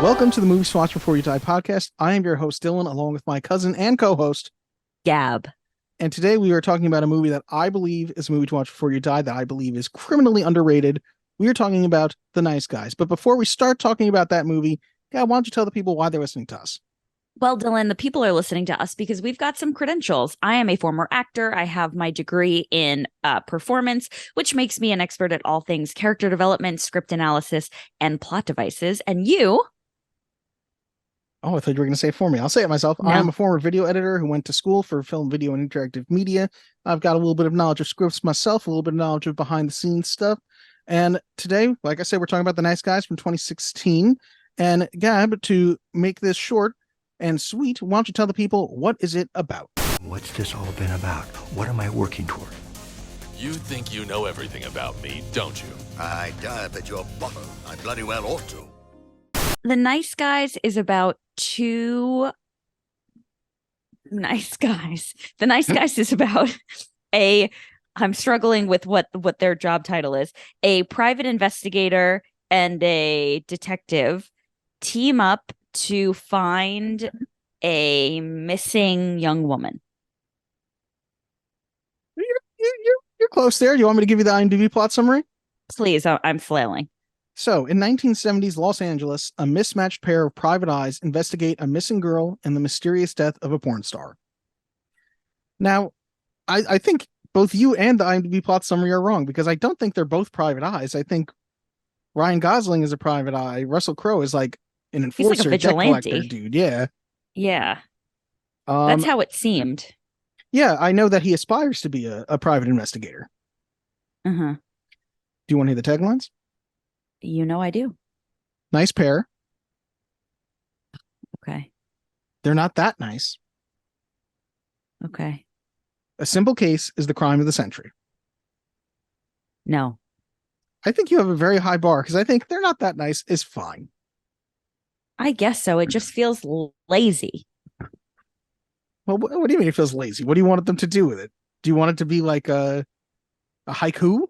Welcome to the Movie Watch Before You Die podcast. I am your host, Dylan, along with my cousin and co-host, Gab. And today we are talking about a movie that I believe is a movie to watch before you die, that I believe is criminally underrated. We are talking about The Nice Guys. But before we start talking about that movie, Gab, why don't you tell the people why they're listening to us? Well, Dylan, the people are listening to us because we've got some credentials. I am a former actor. I have my degree in performance, which makes me an expert at all things character development, script analysis, and plot devices. And you? Oh, I thought you were going to say it for me. I'll say it myself. No. I am a former video editor who went to school for film, video, and interactive media. I've got a little bit of knowledge of scripts myself, a little bit of knowledge of behind the scenes stuff. And today, like I said, we're talking about The Nice Guys from 2016. And Gab, to make this short and sweet, why don't you tell the people, what is it about? What's this all been about? What am I working toward? You think you know everything about me, don't you? I dive at your bottom. I bloody well ought to. The Nice Guys is about two nice guys. The Nice Guys is about I'm struggling with what their job title is. A private investigator and a detective team up to find a missing young woman. You're close there. Do you want me to give you the IMDb plot summary? Please, I'm flailing. So, in 1970s Los Angeles, a mismatched pair of private eyes investigate a missing girl and the mysterious death of a porn star. Now, I think both you and the IMDb plot summary are wrong, because I don't think they're both private eyes. I think Ryan Gosling is a private eye. Russell Crowe is like an enforcer, he's like a vigilante debt collector dude. Yeah. Yeah. That's how it seemed. Yeah, I know that he aspires to be a private investigator. Uh-huh. Do you want to hear the taglines? You know I do. Nice pair. Okay. They're not that nice. Okay. A simple case is the crime of the century. No. I think you have a very high bar, because I think they're not that nice is fine. I guess so. It just feels lazy. Well, what do you mean it feels lazy? What do you want them to do with it? Do you want it to be like a haiku?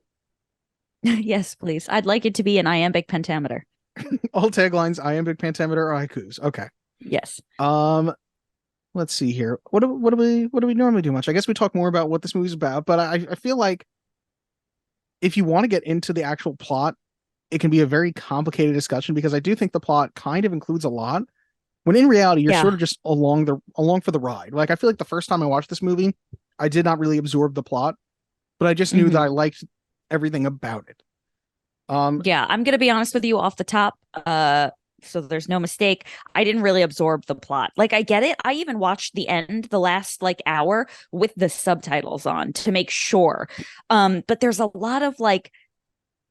Yes, please. I'd like it to be an iambic pentameter. All taglines, iambic pentameter, or haikus. Okay. Yes. Let's see here. What do we normally do much? I guess we talk more about what this movie's about, but I feel like if you want to get into the actual plot, it can be a very complicated discussion, because I do think the plot kind of includes a lot, when in reality you're sort of just along for the ride. Like, I feel like the first time I watched this movie, I did not really absorb the plot, but I just knew that I liked everything about it. Yeah, I'm gonna be honest with you off the top, so there's no mistake. I didn't really absorb the plot. Like, I get it. I even watched the last like hour with the subtitles on to make sure. But there's a lot of like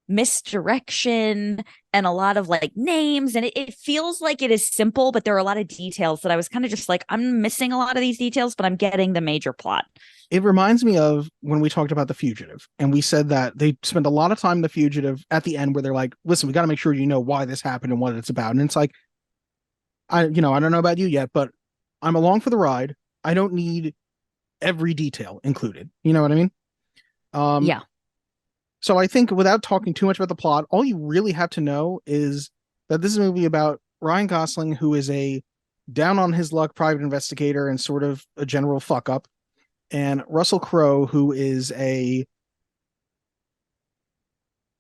misdirection and a lot of like names, and it feels like it is simple, but there are a lot of details that I was kind of just like, I'm missing a lot of these details, but I'm getting the major plot. It reminds me of when we talked about The Fugitive, and we said that they spend a lot of time in The Fugitive at the end where they're like, listen, we got to make sure you know why this happened and what it's about. And it's like, I don't know about you yet, but I'm along for the ride. I don't need every detail included. You know what I mean? Yeah. So I think, without talking too much about the plot, all you really have to know is that this is a movie about Ryan Gosling, who is a down on his luck private investigator and sort of a general fuck up, and Russell Crowe, who is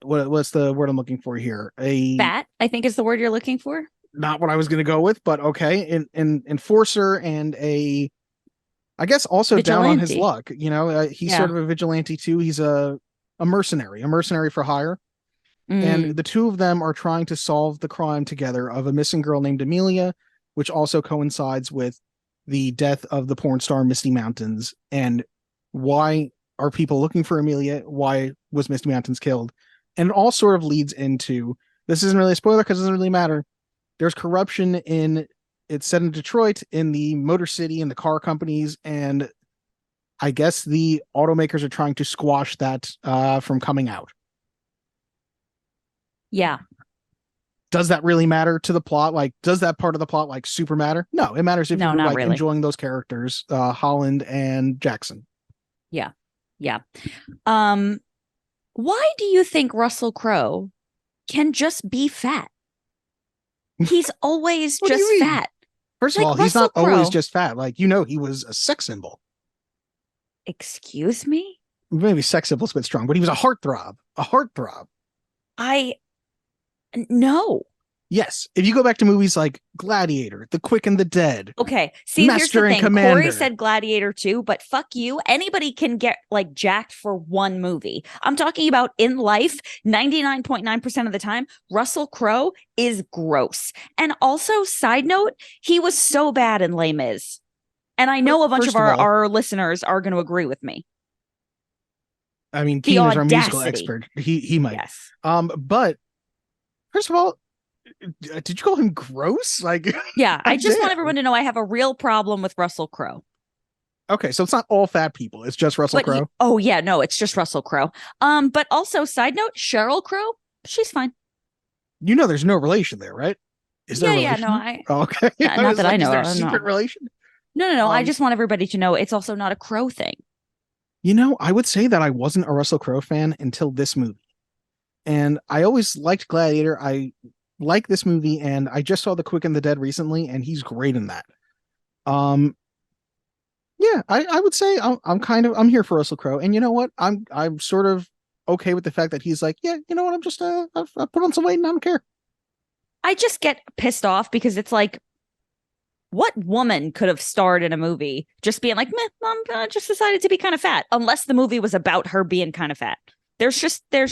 what's the word I'm looking for here? Fat, I think, is the word you're looking for. Not what I was going to go with, but okay, an enforcer and I guess also vigilante. Down on his luck. He's sort of a vigilante too. He's a mercenary for hire. And the two of them are trying to solve the crime together of a missing girl named Amelia, which also coincides with the death of the porn star Misty Mountains. And why are people looking for Amelia? Why was Misty Mountains killed? And it all sort of leads into, this isn't really a spoiler because it doesn't really matter. There's corruption it's set in Detroit, in the Motor City and the car companies, and I guess the automakers are trying to squash that from coming out. Yeah. Does that really matter to the plot? Like, does that part of the plot like super matter? No, it matters if you're like really enjoying those characters, Holland and Jackson. Yeah. Yeah. Why do you think Russell Crowe can just be fat? He's always What do just you mean? fat. First of Like all, he's Russell not always Crowe. just fat. Like, you know, he was a sex symbol. Excuse me? Maybe sex symbol's a bit strong, but he was a heartthrob. A heartthrob. No. Yes. If you go back to movies like Gladiator, The Quick and the Dead. Okay. See, here's the Master and thing. Commander. Corey said Gladiator too, but fuck you. Anybody can get like jacked for one movie. I'm talking about in life, 99.9% of the time, Russell Crowe is gross. And also, side note, he was so bad in Les Mis. And I know a bunch of our listeners are going to agree with me. I mean, Keen is our musical expert. He might. Yes. But first of all, did you call him gross? Like, yeah, I just want everyone to know I have a real problem with Russell Crowe. Okay, so it's not all fat people; it's just Russell Crowe. Oh yeah, no, it's just Russell Crowe. But also, side note, Sheryl Crow, she's fine. You know, there's no relation there, right? Is there? Yeah, no, okay. Not that I know. Is there a secret relation? No. I just want everybody to know it's also not a Crow thing. You know, I would say that I wasn't a Russell Crowe fan until this movie, and I always liked Gladiator. I like this movie, and I just saw The Quick and the Dead recently, and he's great in that. Yeah, I would say I'm here for Russell Crowe, and you know what? I'm sort of okay with the fact that he's like, yeah, you know what? I'm just I put on some weight and I don't care. I just get pissed off because it's like, what woman could have starred in a movie just being like, meh, I'm just decided to be kind of fat, unless the movie was about her being kind of fat. It's just a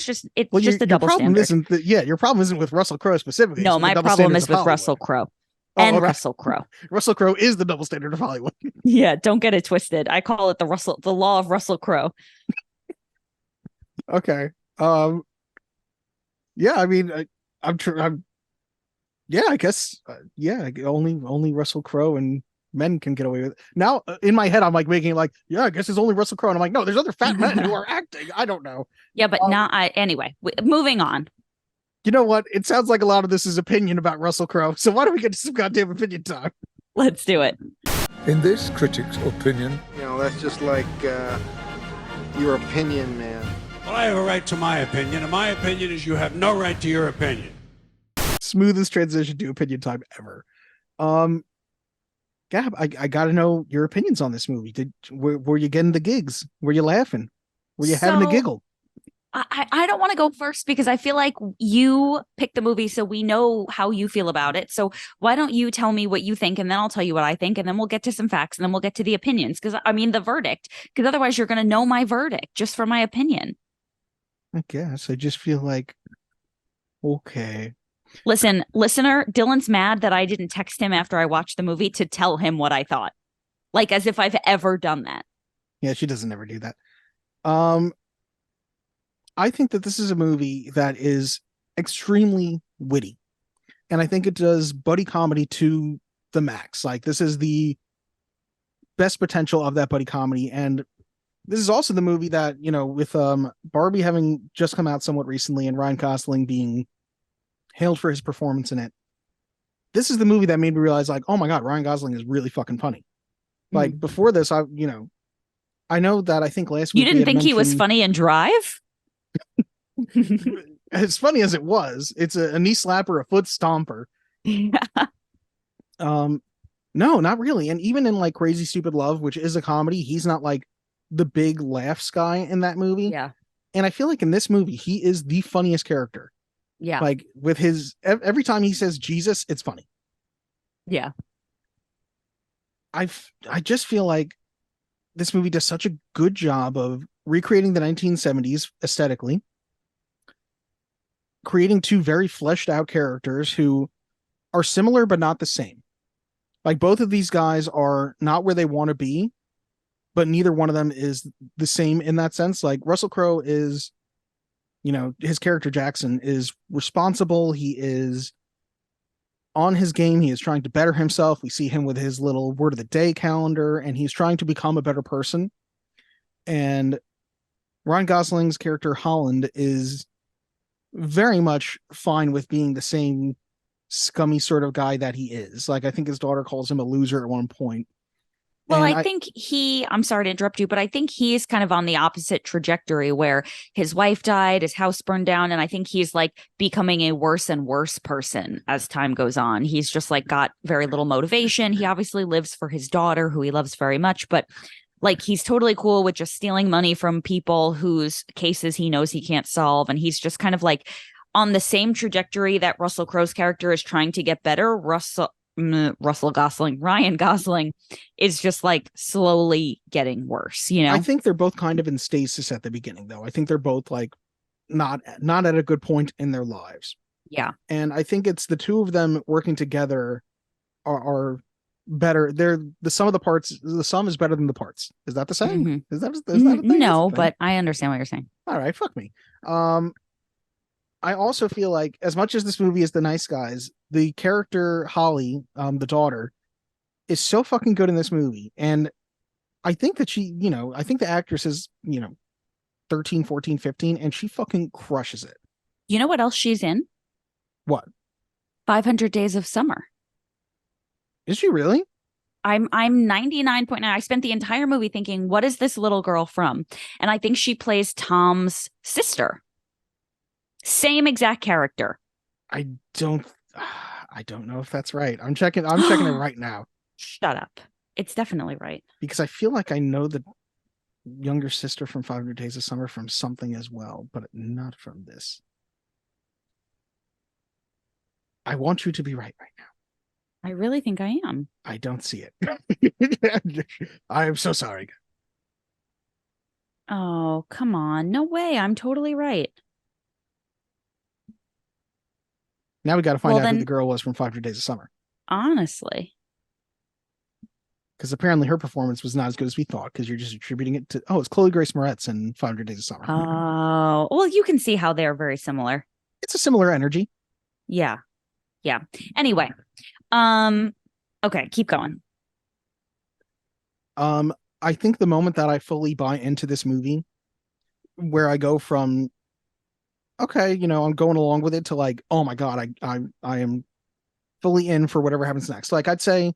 double standard. Your problem isn't with Russell Crowe specifically. No, my problem is with Russell Crowe. Russell Crowe. Russell Crowe is the double standard of Hollywood. Yeah, don't get it twisted. I call it the law of Russell Crowe. Okay. Yeah, I mean, I guess. Only Russell Crowe and men can get away with it. Now, in my head, I'm like making like, yeah, I guess it's only Russell Crowe. And I'm like, no, there's other fat men who are acting. I don't know. Yeah, but anyway, moving on. You know what? It sounds like a lot of this is opinion about Russell Crowe. So why don't we get to some goddamn opinion time? Let's do it. In this critic's opinion, that's just like your opinion, man. Well, I have a right to my opinion, and my opinion is you have no right to your opinion. Smoothest transition to opinion time ever. Gab, I got to know your opinions on this movie. Were you getting the gigs? Were you laughing? Were you having a giggle? I don't want to go first because I feel like you picked the movie, so we know how you feel about it. So why don't you tell me what you think, and then I'll tell you what I think, and then we'll get to some facts, and then we'll get to the opinions. Because the verdict. Because otherwise, you're going to know my verdict just for my opinion. I guess I just feel like, okay. Listen, listener, Dylan's mad that I didn't text him after I watched the movie to tell him what I thought, like as if I've ever done that. Yeah, she doesn't ever do that. I think that this is a movie that is extremely witty, and I think it does buddy comedy to the max. Like, this is the best potential of that buddy comedy, and this is also the movie that, with Barbie having just come out somewhat recently and Ryan Gosling being hailed for his performance in it, this is the movie that made me realize, like, oh my god, Ryan Gosling is really fucking funny. Like, before this, I know that I think last week you didn't think he was funny in Drive. As funny as it was, it's a knee slapper, a foot stomper. Yeah. No, not really. And even in like Crazy Stupid Love, which is a comedy, he's not like the big laughs guy in that movie. Yeah. And I feel like in this movie, he is the funniest character. Yeah. Like, with his every time he says Jesus, it's funny. Yeah. I just feel like this movie does such a good job of recreating the 1970s aesthetically, creating two very fleshed out characters who are similar but not the same. Like, both of these guys are not where they want to be, but neither one of them is the same in that sense. Like, Russell Crowe is, his character Jackson is responsible. He is on his game. He is trying to better himself. We see him with his little word of the day calendar, and he's trying to become a better person. And Ryan Gosling's character Holland is very much fine with being the same scummy sort of guy that he is. Like, I think his daughter calls him a loser at one point. Well, I think I'm sorry to interrupt you, but I think he's kind of on the opposite trajectory where his wife died, his house burned down, and I think he's like becoming a worse and worse person as time goes on. He's just like got very little motivation. He obviously lives for his daughter, who he loves very much, but like he's totally cool with just stealing money from people whose cases he knows he can't solve. And he's just kind of like on the same trajectory that Russell Crowe's character is trying to get better. Ryan Gosling is just like slowly getting worse, you know? I think they're both kind of in stasis at the beginning, though. I think they're both like not at a good point in their lives. Yeah. And I think it's the two of them working together are better. They're the sum of the parts. The sum is better than the parts. Is that the saying? Mm-hmm. Is that a thing? No, but I understand what you're saying. All right, fuck me. I also feel like as much as this movie is The Nice Guys, the character Holly, the daughter, is so fucking good in this movie. And I think that I think the actress is, 13, 14, 15, and she fucking crushes it. You know what else she's in? What? 500 Days of Summer. Is she really? I'm 99.9. I spent the entire movie thinking, what is this little girl from? And I think she plays Tom's sister. Same exact character. I don't know if that's right. I'm checking it right now. Shut up. It's definitely right. Because I feel like I know the younger sister from 500 Days of Summer from something as well, but not from this. I want you to be right now. I really think I am. I don't see it. I am so sorry. Oh, come on. No way. I'm totally right. Now we got to find out who the girl was from 500 Days of Summer. Honestly. Because apparently her performance was not as good as we thought, because you're just attributing it to, it's Chloe Grace Moretz in 500 Days of Summer. Oh, well, you can see how they're very similar. It's a similar energy. Yeah. Yeah. Anyway. Okay, keep going. I think the moment that I fully buy into this movie, where I go from, okay, I'm going along with it, to like, oh my God, I am fully in for whatever happens next. Like, I'd say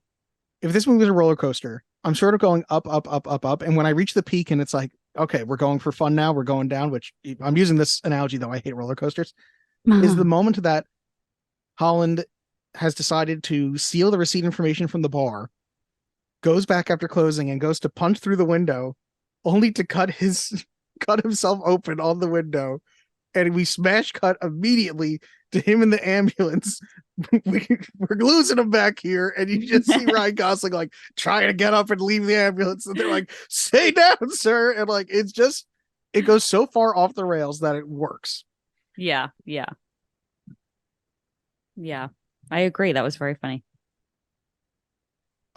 if this movie was a roller coaster, I'm sort of going up, up, up, up, up. And when I reach the peak and it's like, okay, we're going for fun now, we're going down, which I'm using this analogy, though I hate roller coasters, is the moment that Holland has decided to steal the receipt information from the bar, goes back after closing and goes to punch through the window, only to cut himself open on the window. And we smash cut immediately to him in the ambulance. We're losing him back here. And you just see Ryan Gosling like trying to get up and leave the ambulance. And they're like, stay down, sir. And like, it goes so far off the rails that it works. Yeah. Yeah. Yeah. I agree. That was very funny.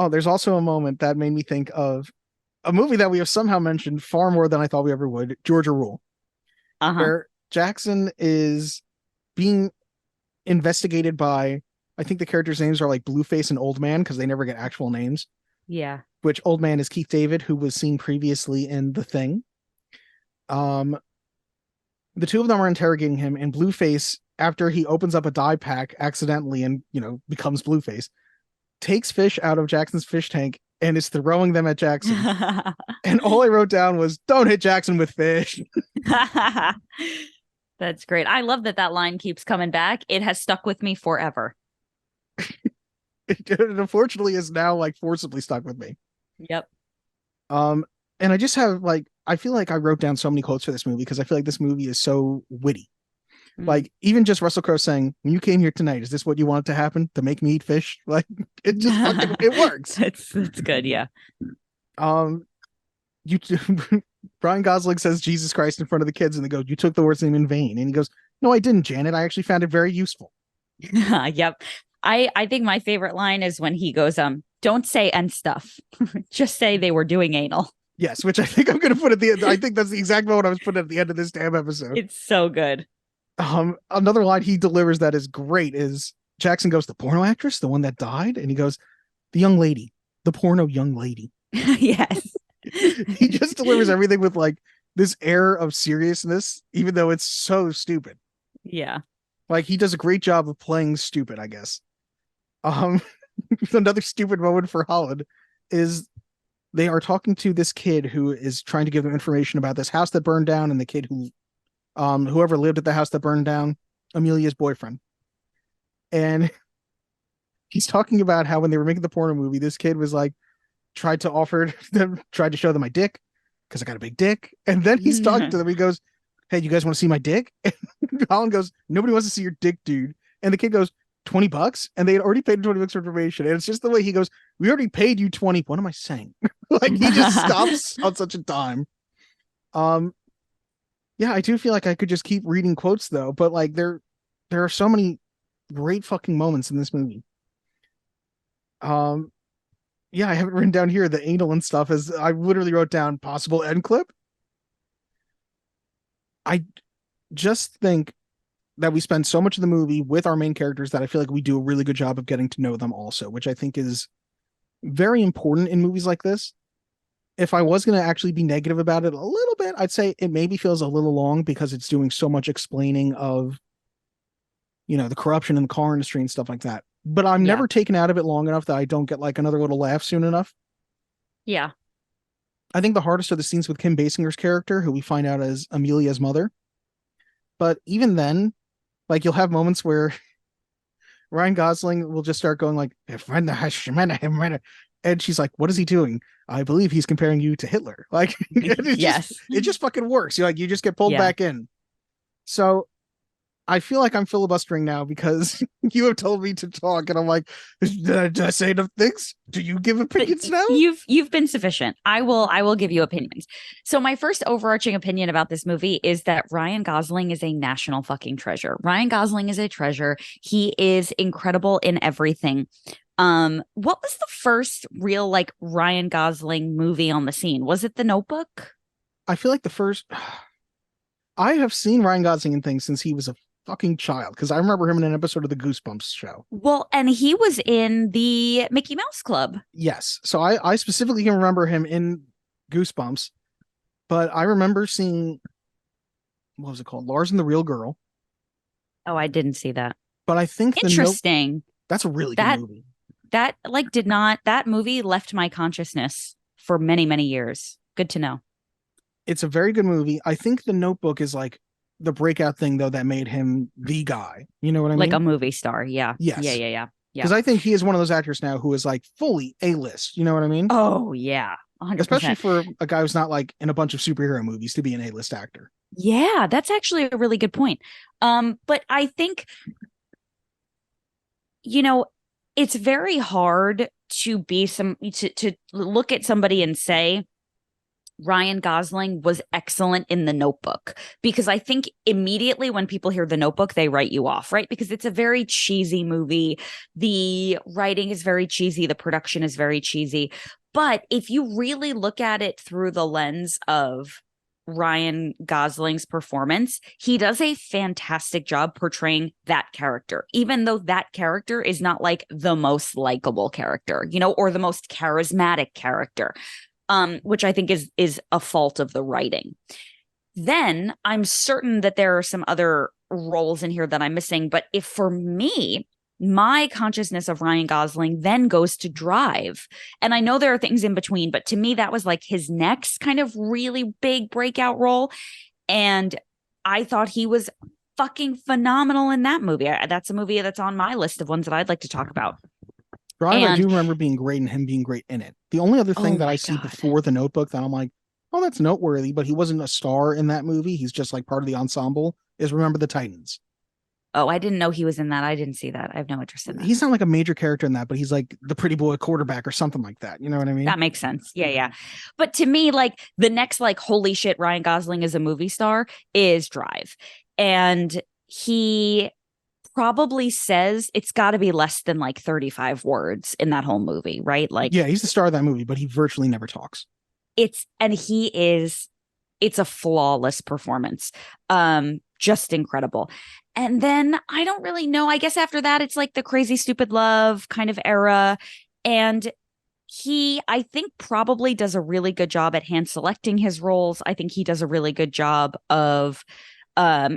Oh, there's also a moment that made me think of a movie that we have somehow mentioned far more than I thought we ever would, Georgia Rule. Where Jackson is being investigated by, I think the characters' names are like Blueface and Old Man, because they never get actual names. Yeah. Which Old Man is Keith David, who was seen previously in The Thing. The two of them are interrogating him, and Blueface, after he opens up a dye pack accidentally and, becomes Blueface, takes fish out of Jackson's fish tank and is throwing them at Jackson. And all I wrote down was, don't hit Jackson with fish. That's great. I love that line keeps coming back. It has stuck with me forever. It unfortunately is now like forcibly stuck with me. Yep. And I just have I feel like I wrote down so many quotes for this movie because I feel like this movie is so witty. Like, even just Russell Crowe saying, when you came here tonight, is this what you wanted to happen? To make me eat fish? Like, it just fucking, it works. It's good, yeah. Brian Gosling says Jesus Christ in front of the kids, and they go, you took the Lord's name in vain. And he goes, no, I didn't, Janet. I actually found it very useful. Yep. I think my favorite line is when he goes, don't say and stuff. Just say they were doing anal. Yes, which I think I'm going to put at the end. I think that's the exact moment I was putting at the end of this damn episode. It's so good. Another line he delivers that is great is Jackson goes, the porno actress, the one that died? And he goes, the young lady, the porno young lady. Yes. He just delivers everything with like this air of seriousness, even though it's so stupid. Yeah. Like, he does a great job of playing stupid, I guess. Another stupid moment for Holland is they are talking to this kid who is trying to give them information about this house that burned down, and the kid who whoever lived at the house that burned down, Amelia's boyfriend. And he's talking about how when they were making the porno movie, this kid was like tried to show them my dick because I got a big dick. And then he's talking to them. He goes, "Hey, you guys want to see my dick?" And Colin goes, "Nobody wants to see your dick, dude." And the kid goes, $20? And they had already paid him $20 for information. And it's just the way he goes, "We already paid you 20. What am I saying?" Like he just stops on such a dime. Yeah, I do feel like I could just keep reading quotes though, but like there are so many great fucking moments in this movie. Yeah, I have it written down here. The anal and stuff is I literally wrote down possible end clip. I just think that we spend so much of the movie with our main characters that I feel like we do a really good job of getting to know them also, which I think is very important in movies like this. If I was going to actually be negative about it a little bit, I'd say it maybe feels a little long because it's doing so much explaining of, the corruption in the car industry and stuff like that. But I'm never taken out of it long enough that I don't get like another little laugh soon enough. Yeah. I think the hardest are the scenes with Kim Basinger's character, who we find out as Amelia's mother. But even then, like you'll have moments where Ryan Gosling will just start going like, and she's like, "What is he doing? I believe he's comparing you to Hitler." Like, it just fucking works. You just get pulled back in. So I feel like I'm filibustering now because you have told me to talk, and I'm like, did I say enough things? Do you give opinions now? You've been sufficient. I will give you opinions. So my first overarching opinion about this movie is that Ryan Gosling is a national fucking treasure. Ryan Gosling is a treasure. He is incredible in everything. What was the first real like Ryan Gosling movie on the scene? Was it The Notebook? I feel like the first. I have seen Ryan Gosling in things since he was a fucking child because I remember him in an episode of the Goosebumps show. Well, and he was in the Mickey Mouse Club. Yes. So I specifically can remember him in Goosebumps, but I remember seeing, what was it called? Lars and the Real Girl. Oh, I didn't see that. But I think interesting. That's a really good movie. That movie left my consciousness for many, many years. Good to know. It's a very good movie. I think The Notebook is like the breakout thing though that made him the guy. You know what I mean? Like a movie star. Yeah. Yes. Yeah. Because I think he is one of those actors now who is like fully A-list. You know what I mean? Oh yeah. 100%. Especially for a guy who's not like in a bunch of superhero movies to be an A-list actor. Yeah, that's actually a really good point. But I think, it's very hard to to look at somebody and say Ryan Gosling was excellent in The Notebook, because I think immediately when people hear The Notebook, they write you off, right? Because it's a very cheesy movie. The writing is very cheesy. The production is very cheesy. But if you really look at it through the lens of Ryan Gosling's performance, he does a fantastic job portraying that character, even though that character is not like the most likable character, or the most charismatic character. Which I think is a fault of the writing. Then I'm certain that there are some other roles in here that I'm missing. But if for me, my consciousness of Ryan Gosling then goes to Drive. And I know there are things in between, but to me, that was like his next kind of really big breakout role. And I thought he was fucking phenomenal in that movie. That's a movie that's on my list of ones that I'd like to talk about. Drive, I do remember being great and him being great in it. The only other thing that I see before The Notebook that I'm like, oh, that's noteworthy, but he wasn't a star in that movie. He's just like part of the ensemble, is Remember the Titans. Oh, I didn't know he was in that. I didn't see that. I have no interest in that. He's not like a major character in that, but he's like the pretty boy quarterback or something like that. You know what I mean? That makes sense. Yeah. But to me, like the next like, holy shit, Ryan Gosling is a movie star is Drive. And he probably says it's got to be less than like 35 words in that whole movie, right? Like, yeah, he's the star of that movie, but he virtually never talks. It's a flawless performance. Just incredible. And then I don't really know. I guess after that, it's like the Crazy Stupid Love kind of era. And he, I think, probably does a really good job at hand selecting his roles. I think he does a really good job of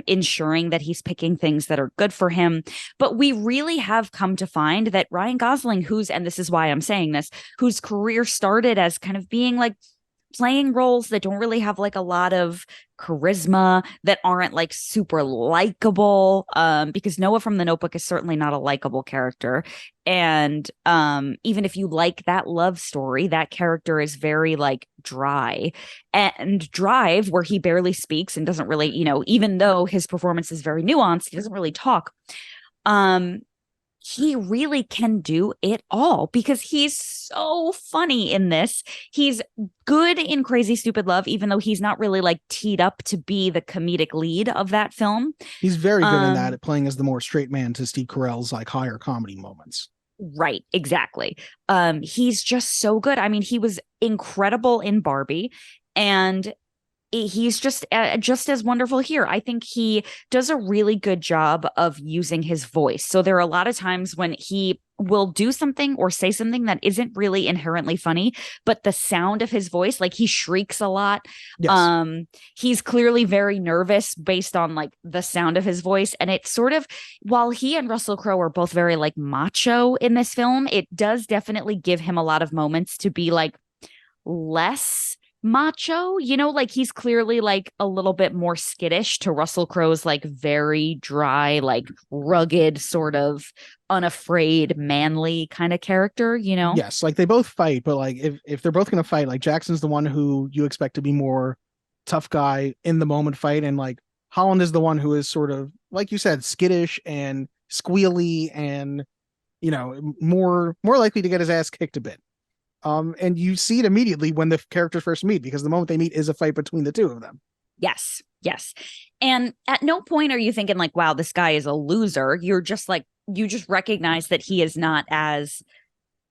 ensuring that he's picking things that are good for him. But we really have come to find that Ryan Gosling, and this is why I'm saying this, whose career started as kind of being like playing roles that don't really have like a lot of charisma, that aren't like super likable, because Noah from The Notebook is certainly not a likable character. And even if you like that love story, that character is very like dry. And Drive, where he barely speaks and doesn't really, even though his performance is very nuanced, he doesn't really talk. He really can do it all because he's so funny in this. He's good in Crazy Stupid Love, even though he's not really like teed up to be the comedic lead of that film. He's very good in that, at playing as the more straight man to Steve Carell's like higher comedy moments. Right, exactly. He's just so good. I mean, he was incredible in Barbie, and he's just as wonderful here. I think he does a really good job of using his voice. So there are a lot of times when he will do something or say something that isn't really inherently funny, but the sound of his voice, like he shrieks a lot. Yes. He's clearly very nervous based on like the sound of his voice. And it's sort of, while he and Russell Crowe are both very like macho in this film, it does definitely give him a lot of moments to be like less macho, like he's clearly like a little bit more skittish to Russell Crowe's like very dry, like rugged, sort of unafraid, manly kind of character, Yes, like they both fight, but like if they're both gonna fight, like Jackson's the one who you expect to be more tough guy in the moment fight, and like Holland is the one who is sort of, like you said, skittish and squealy and more likely to get his ass kicked a bit. And you see it immediately when the characters first meet, because the moment they meet is a fight between the two of them. Yes. And at no point are you thinking like, wow, this guy is a loser. You're just like, you just recognize that he is not as,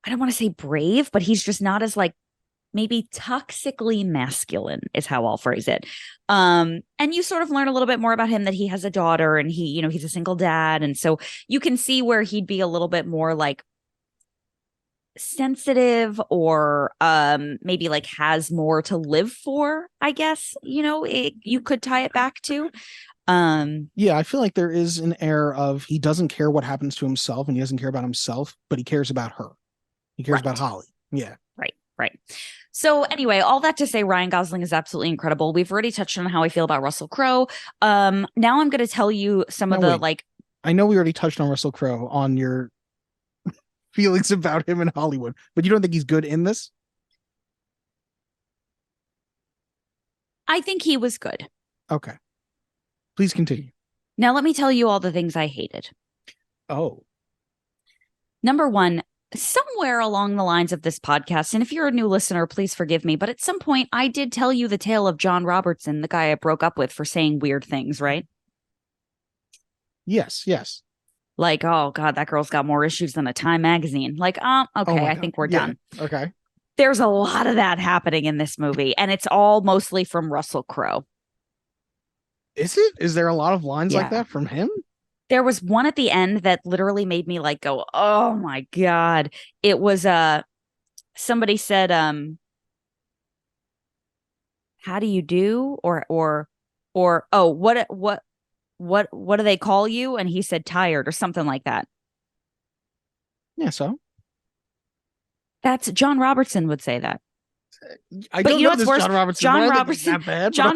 I don't want to say brave, but he's just not as like maybe toxically masculine is how I'll phrase it. And you sort of learn a little bit more about him, that he has a daughter and he's a single dad. And so you can see where he'd be a little bit more like sensitive, or maybe like has more to live for, I guess, you could tie it back to. Yeah, I feel like there is an air of he doesn't care what happens to himself, and he doesn't care about himself, but he cares about her. He cares about Holly. Yeah. Right. So anyway, all that to say, Ryan Gosling is absolutely incredible. We've already touched on how I feel about Russell Crowe. Now I'm going to tell you some of the like. I know we already touched on Russell Crowe on your feelings about him in Hollywood, but you don't think he's good in this? I think he was good. Okay. Please continue. Now let me tell you all the things I hated. Oh. Number one, somewhere along the lines of this podcast, and if you're a new listener, please forgive me, but at some point I did tell you the tale of John Robertson, the guy I broke up with for saying weird things, right? Yes. Like, oh God, that girl's got more issues than a Time magazine. Like, okay, I think we're done. Okay. There's a lot of that happening in this movie, and it's all mostly from Russell Crowe. Is it? Is there a lot of lines like that from him? There was one at the end that literally made me like go, oh my God. It was somebody said, how do you do? Or oh, what do they call you? And he said tired or something like that. Yeah, so that's John Robertson would say that. I don't know this worse? John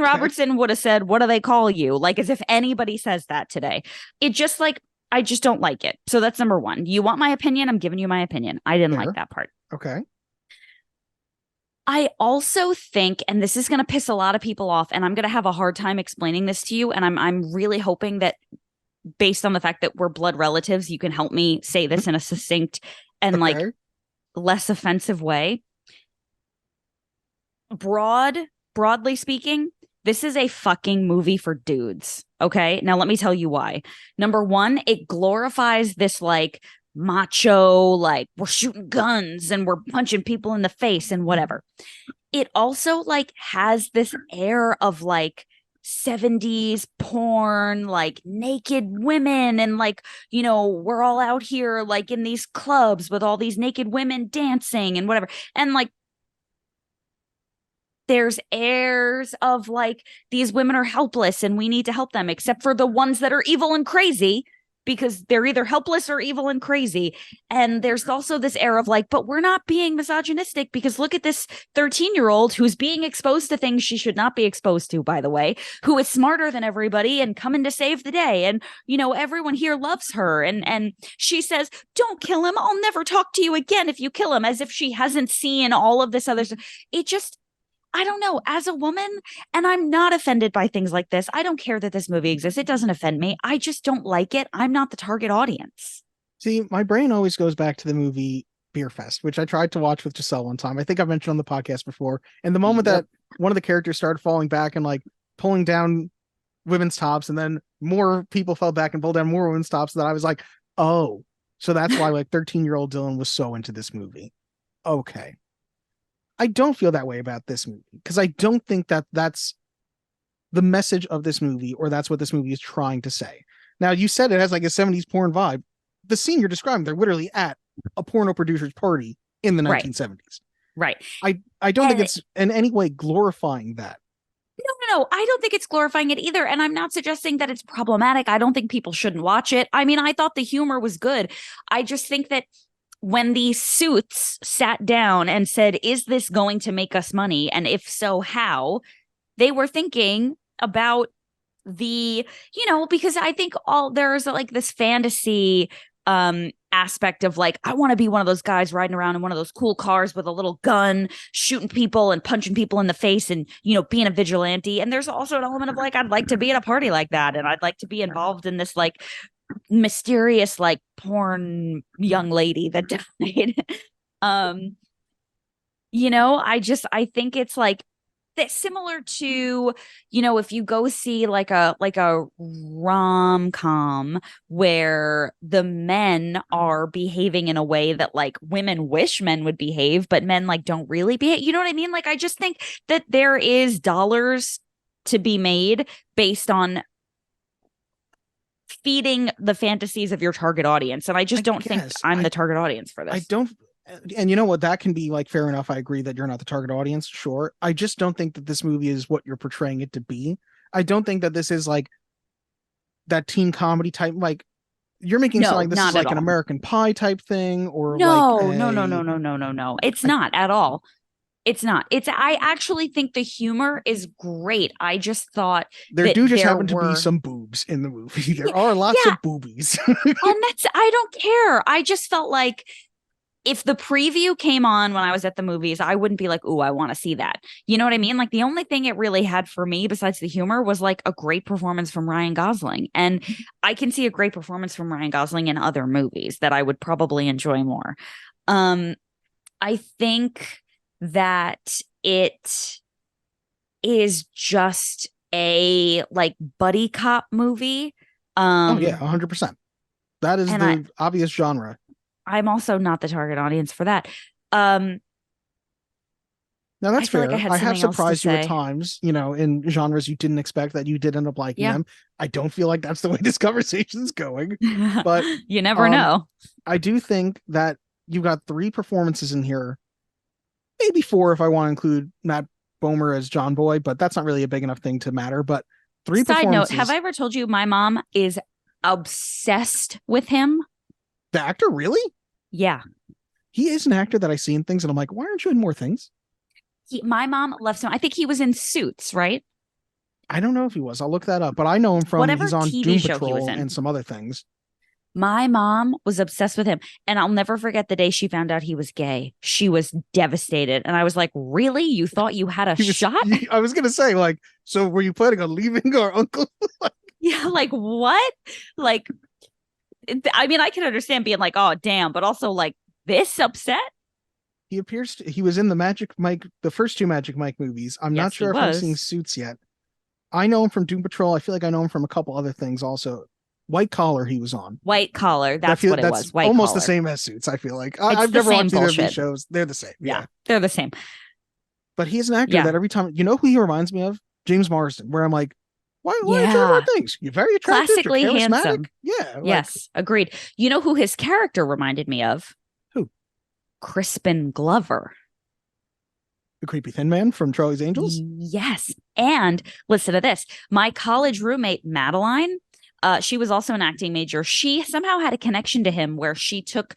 Robertson would have said, what do they call you? Like as if anybody says that today. It just like, I just don't like it. So that's number one. You want my opinion? I'm giving you my opinion. I didn't like that part. Okay. I also think, and this is going to piss a lot of people off, and I'm going to have a hard time explaining this to you, and I'm really hoping that based on the fact that we're blood relatives, you can help me say this in a succinct and like less offensive way. Broadly speaking, this is a fucking movie for dudes. Okay. Now let me tell you why. Number one, it glorifies this like macho, like we're shooting guns and we're punching people in the face and whatever. It also like has this air of like 70s porn, like naked women, and like, you know, we're all out here like in these clubs with all these naked women dancing and whatever. And like, there's airs of like these women are helpless and we need to help them, except for the ones that are evil and crazy, because they're either helpless or evil and crazy. And there's also this air of like, but we're not being misogynistic because look at this 13-year-old who's being exposed to things she should not be exposed to, by the way, who is smarter than everybody and coming to save the day. And, you know, everyone here loves her. And she says, don't kill him. I'll never talk to you again if you kill him, as if she hasn't seen all of this other stuff. It just, I don't know, as a woman, and I'm not offended by things like this. I don't care that this movie exists. It doesn't offend me. I just don't like it. I'm not the target audience. See, my brain always goes back to the movie Beer Fest, which I tried to watch with Giselle one time. I think I've mentioned on the podcast before. And the moment that one of the characters started falling back and like pulling down women's tops, and then more people fell back and pulled down more women's tops, that I was like, oh, so that's why like 13-year-old Dylan was so into this movie. Okay. I don't feel that way about this movie because I don't think that that's the message of this movie, or that's what this movie is trying to say. Now, you said it has like a 70s porn vibe. The scene you're describing, they're literally at a porno producer's party in the 1970s. Right. I don't think it's in any way glorifying that. No, I don't think it's glorifying it either. And I'm not suggesting that it's problematic. I don't think people shouldn't watch it. I mean, I thought the humor was good. I just think that when these suits sat down and said, is this going to make us money? And if so, how? They were thinking about the, you know, because I think there's like this fantasy aspect of like, I want to be one of those guys riding around in one of those cool cars with a little gun, shooting people and punching people in the face and, you know, being a vigilante. And there's also an element of like, I'd like to be at a party like that. And I'd like to be involved in this like mysterious like porn young lady that died. You know, I think it's like that, similar to, you know, if you go see like a rom-com where the men are behaving in a way that like women wish men would behave, but men like don't really behave. You know what I mean? Like, I just think that there is dollars to be made based on feeding the fantasies of your target audience. And I just don't think I'm the target audience for this. I don't. And you know what? That can be like fair enough. I agree that you're not the target audience. Sure. I just don't think that this movie is what you're portraying it to be. I don't think that this is like that teen comedy type. Like, you're making it sound like this is like an American Pie type thing, or no. It's not at all. It's not. I actually think the humor is great. I just thought there happen to be some boobs in the movie. There are lots of boobies. And I don't care. I just felt like if the preview came on when I was at the movies, I wouldn't be like, ooh, I want to see that. You know what I mean? Like, the only thing it really had for me besides the humor was like a great performance from Ryan Gosling. And I can see a great performance from Ryan Gosling in other movies that I would probably enjoy more. I think that it is just a like buddy cop movie. Oh yeah, 100%. That is the obvious genre. I'm also not the target audience for that. Now that's fair. Like I have surprised you at times, you know, in genres you didn't expect that you did end up liking them. I don't feel like that's the way this conversation's going, but you never know. I do think that you've got 3 performances in here, maybe 4 if I want to include Matt Bomer as John Boy, but that's not really a big enough thing to matter. But 3 Side performances. note, have I ever told you my mom is obsessed with him? The actor, really? Yeah. He is an actor that I see in things and I'm like, why aren't you in more things? My mom loves him. I think he was in Suits, right? I don't know if he was. I'll look that up, but I know him from he's on TV Doom show Patrol and some other things. My mom was obsessed with him, and I'll never forget the day she found out he was gay. She was devastated, and I was like, really? You thought you had a shot? I was going to say, like, so were you planning on leaving our uncle? Yeah, like, what? Like, I mean, I can understand being like, oh, damn, but also like this upset. He was in the first 2 Magic Mike movies. I'm not sure if I've seen Suits yet. I know him from Doom Patrol. I feel like I know him from a couple other things also. White Collar he was on. White Collar, that's what it was. White almost Collar. The same as Suits, I feel like. I've never watched either of these shows. They're the same. Yeah, they're the same. But he's an actor that every time, you know who he reminds me of? James Marsden, where I'm like, why are you talking about things? You're very attractive. Classically handsome. Yeah. Yes, agreed. You know who his character reminded me of? Who? Crispin Glover. The creepy thin man from Charlie's Angels? Yes. And listen to this. My college roommate, Madeline, she was also an acting major. She somehow had a connection to him where she took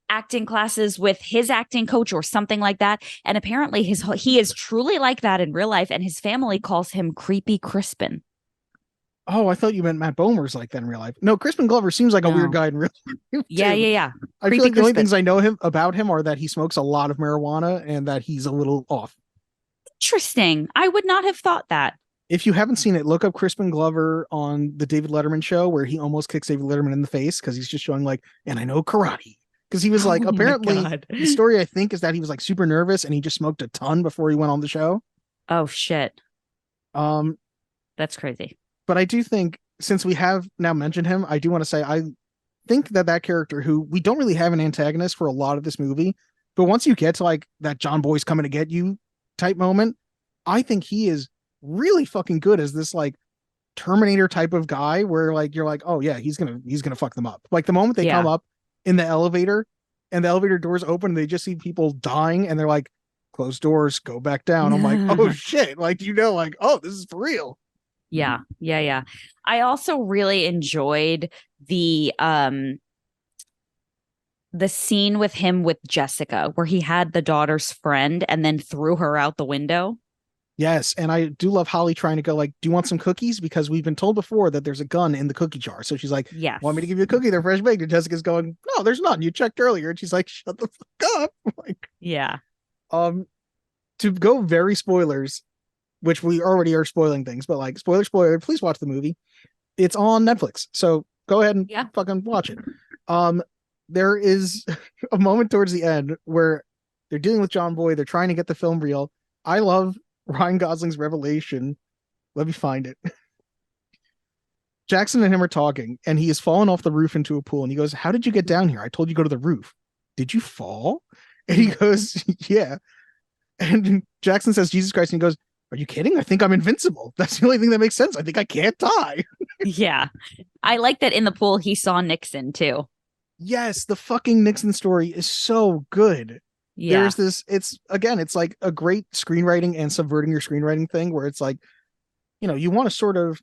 acting classes with his acting coach or something like that. And apparently he is truly like that in real life. And his family calls him Creepy Crispin. Oh, I thought you meant Matt Bomer's like that in real life. No, Crispin Glover seems like a weird guy in real life. Yeah. I feel like the only things I know about him are that he smokes a lot of marijuana and that he's a little off. Interesting. I would not have thought that. If you haven't seen it, look up Crispin Glover on the David Letterman show where he almost kicks David Letterman in the face because he's just showing like, and I know karate. Because he was like, apparently the story I think is that he was like super nervous and he just smoked a ton before he went on the show. Oh shit. That's crazy. But I do think, since we have now mentioned him, I do want to say I think that character, who we don't really have an antagonist for a lot of this movie, but once you get to like that John Boy's coming to get you type moment, I think he is really fucking good as this like Terminator type of guy where like you're like, oh yeah, he's gonna fuck them up. Like the moment they come up in the elevator and the elevator doors open and they just see people dying and they're like, close doors, go back down. I'm like, oh shit, like like, oh, this is for real. Yeah. I also really enjoyed the scene with him with Jessica where he had the daughter's friend and then threw her out the window. Yes, and I do love Holly trying to go like, do you want some cookies? Because we've been told before that there's a gun in the cookie jar. So she's like, yes. Want me to give you a cookie? They're fresh baked. And Jessica's going, no, there's none. You checked earlier. And she's like, shut the fuck up. Like, yeah. To go very spoilers, which we already are spoiling things, but like spoiler, please watch the movie. It's on Netflix. So go ahead and fucking watch it. There is a moment towards the end where they're dealing with John Boy. They're trying to get the film reel. I love Ryan Gosling's revelation. Let me find it. Jackson and him are talking, and he has fallen off the roof into a pool. And he goes, how did you get down here? I told you to go to the roof. Did you fall? And he goes, yeah. And Jackson says, Jesus Christ. And he goes, are you kidding? I think I'm invincible. That's the only thing that makes sense. I think I can't die. Yeah. I like that in the pool he saw Nixon too. Yes, the fucking Nixon story is so good. Yeah. There's this, it's like a great screenwriting and subverting your screenwriting thing where it's like, you want to sort of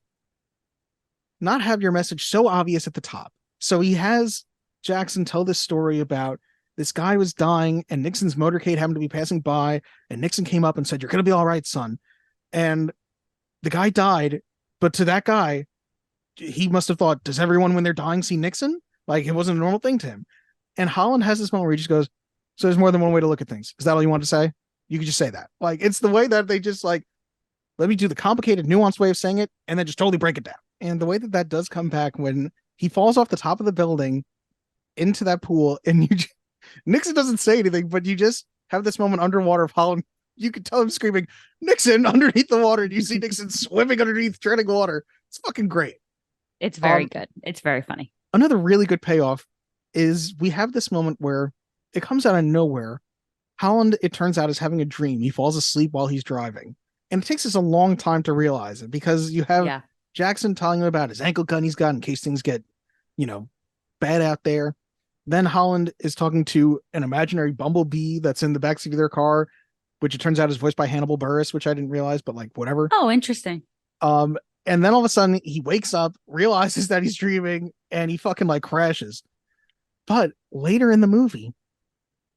not have your message so obvious at the top. So he has Jackson tell this story about this guy was dying and Nixon's motorcade happened to be passing by and Nixon came up and said, you're going to be all right, son. And the guy died, but to that guy, he must have thought, does everyone when they're dying see Nixon? Like it wasn't a normal thing to him. And Holland has this moment where he just goes, so there's more than one way to look at things. Is that all you want to say? You could just say that. Like it's the way that they just like, let me do the complicated, nuanced way of saying it and then just totally break it down. And the way that does come back when he falls off the top of the building into that pool and Nixon doesn't say anything, but you just have this moment underwater of Holland. You can tell him screaming, Nixon, underneath the water. And you see Nixon swimming underneath, treading water. It's fucking great. It's very good. It's very funny. Another really good payoff is we have this moment where it comes out of nowhere. Holland, it turns out, is having a dream. He falls asleep while he's driving. And it takes us a long time to realize it because you have Jackson telling him about his ankle gun he's got in case things get, bad out there. Then Holland is talking to an imaginary bumblebee that's in the backseat of their car, which it turns out is voiced by Hannibal Buress, which I didn't realize, but like whatever. Oh, interesting. And then all of a sudden he wakes up, realizes that he's dreaming, and he fucking like crashes. But later in the movie,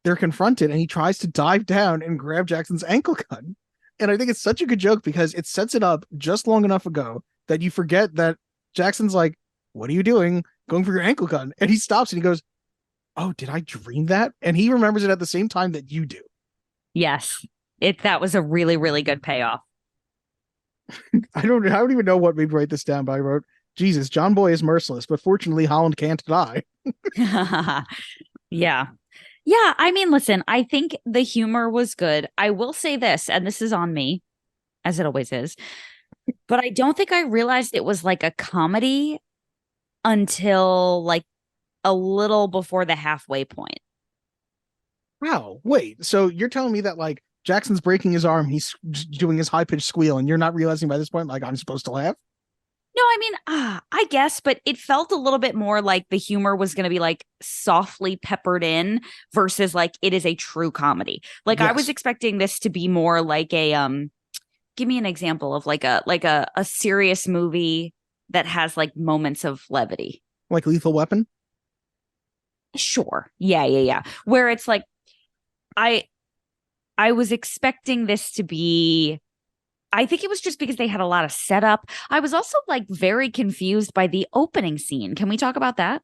they're confronted and he tries to dive down and grab Jackson's ankle gun. And I think it's such a good joke because it sets it up just long enough ago that you forget that Jackson's like, what are you doing? Going for your ankle gun. And he stops and he goes, oh, did I dream that? And he remembers it at the same time that you do. Yes. That was a really, really good payoff. I don't even know what made me write this down, but I wrote, Jesus, John Boy is merciless, but fortunately Holland can't die. Yeah. Yeah. I mean, listen, I think the humor was good. I will say this, and this is on me, as it always is, but I don't think I realized it was like a comedy until like a little before the halfway point. Wow. Wait, so you're telling me that like Jackson's breaking his arm, he's doing his high-pitched squeal, and you're not realizing by this point, like, I'm supposed to laugh? No, I mean, I guess, but it felt a little bit more like the humor was going to be like softly peppered in versus like it is a true comedy. Like I was expecting this to be more like a give me an example of like a serious movie that has like moments of levity. Like Lethal Weapon? Sure. Yeah. Where it's like I was expecting this to be, I think it was just because they had a lot of setup. I was also like very confused by the opening scene. Can we talk about that?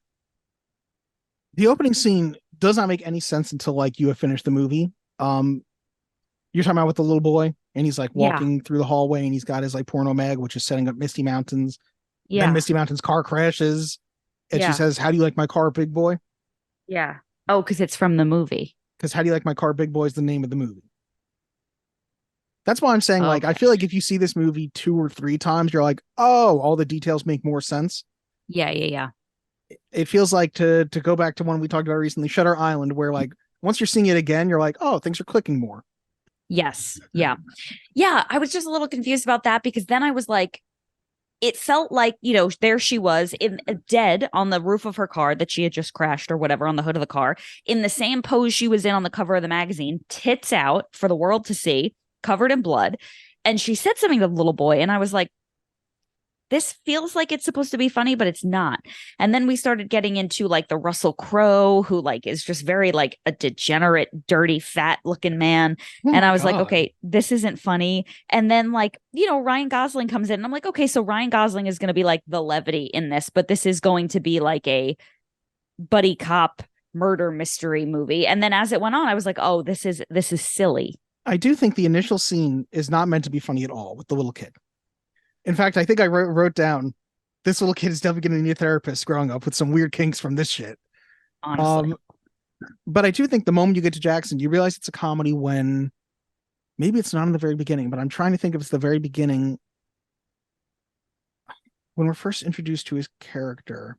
The opening scene does not make any sense until like you have finished the movie. You're talking about with the little boy and he's like walking through the hallway and he's got his like porno mag, which is setting up Misty Mountains. Yeah. Then Misty Mountains' car crashes and she says, "How do you like my car, big boy?" Yeah. Oh, because it's from the movie. Because "How do you like my car, big boy" is the name of the movie. That's why I'm saying, like, I feel like if you see this movie 2 or 3 times, you're like, oh, all the details make more sense. Yeah. It feels like to go back to one we talked about recently, Shutter Island, where like once you're seeing it again, you're like, oh, things are clicking more. Yes. Yeah. I was just a little confused about that because then I was like, it felt like, there she was in dead on the roof of her car that she had just crashed or whatever on the hood of the car in the same pose she was in on the cover of the magazine, tits out for the world to see, covered in blood. And she said something to the little boy. And I was like, this feels like it's supposed to be funny, but it's not. And then we started getting into like the Russell Crowe, who like is just very like a degenerate, dirty, fat looking man. And I was like, okay, this isn't funny. And then like, Ryan Gosling comes in and I'm like, okay, so Ryan Gosling is going to be like the levity in this, but this is going to be like a buddy cop murder mystery movie. And then as it went on, I was like, oh, this is silly. I do think the initial scene is not meant to be funny at all with the little kid. In fact, I think I wrote down, this little kid is definitely going to need a therapist growing up with some weird kinks from this shit. Honestly. But I do think the moment you get to Jackson, you realize it's a comedy when maybe it's not in the very beginning, but I'm trying to think if it's the very beginning when we're first introduced to his character.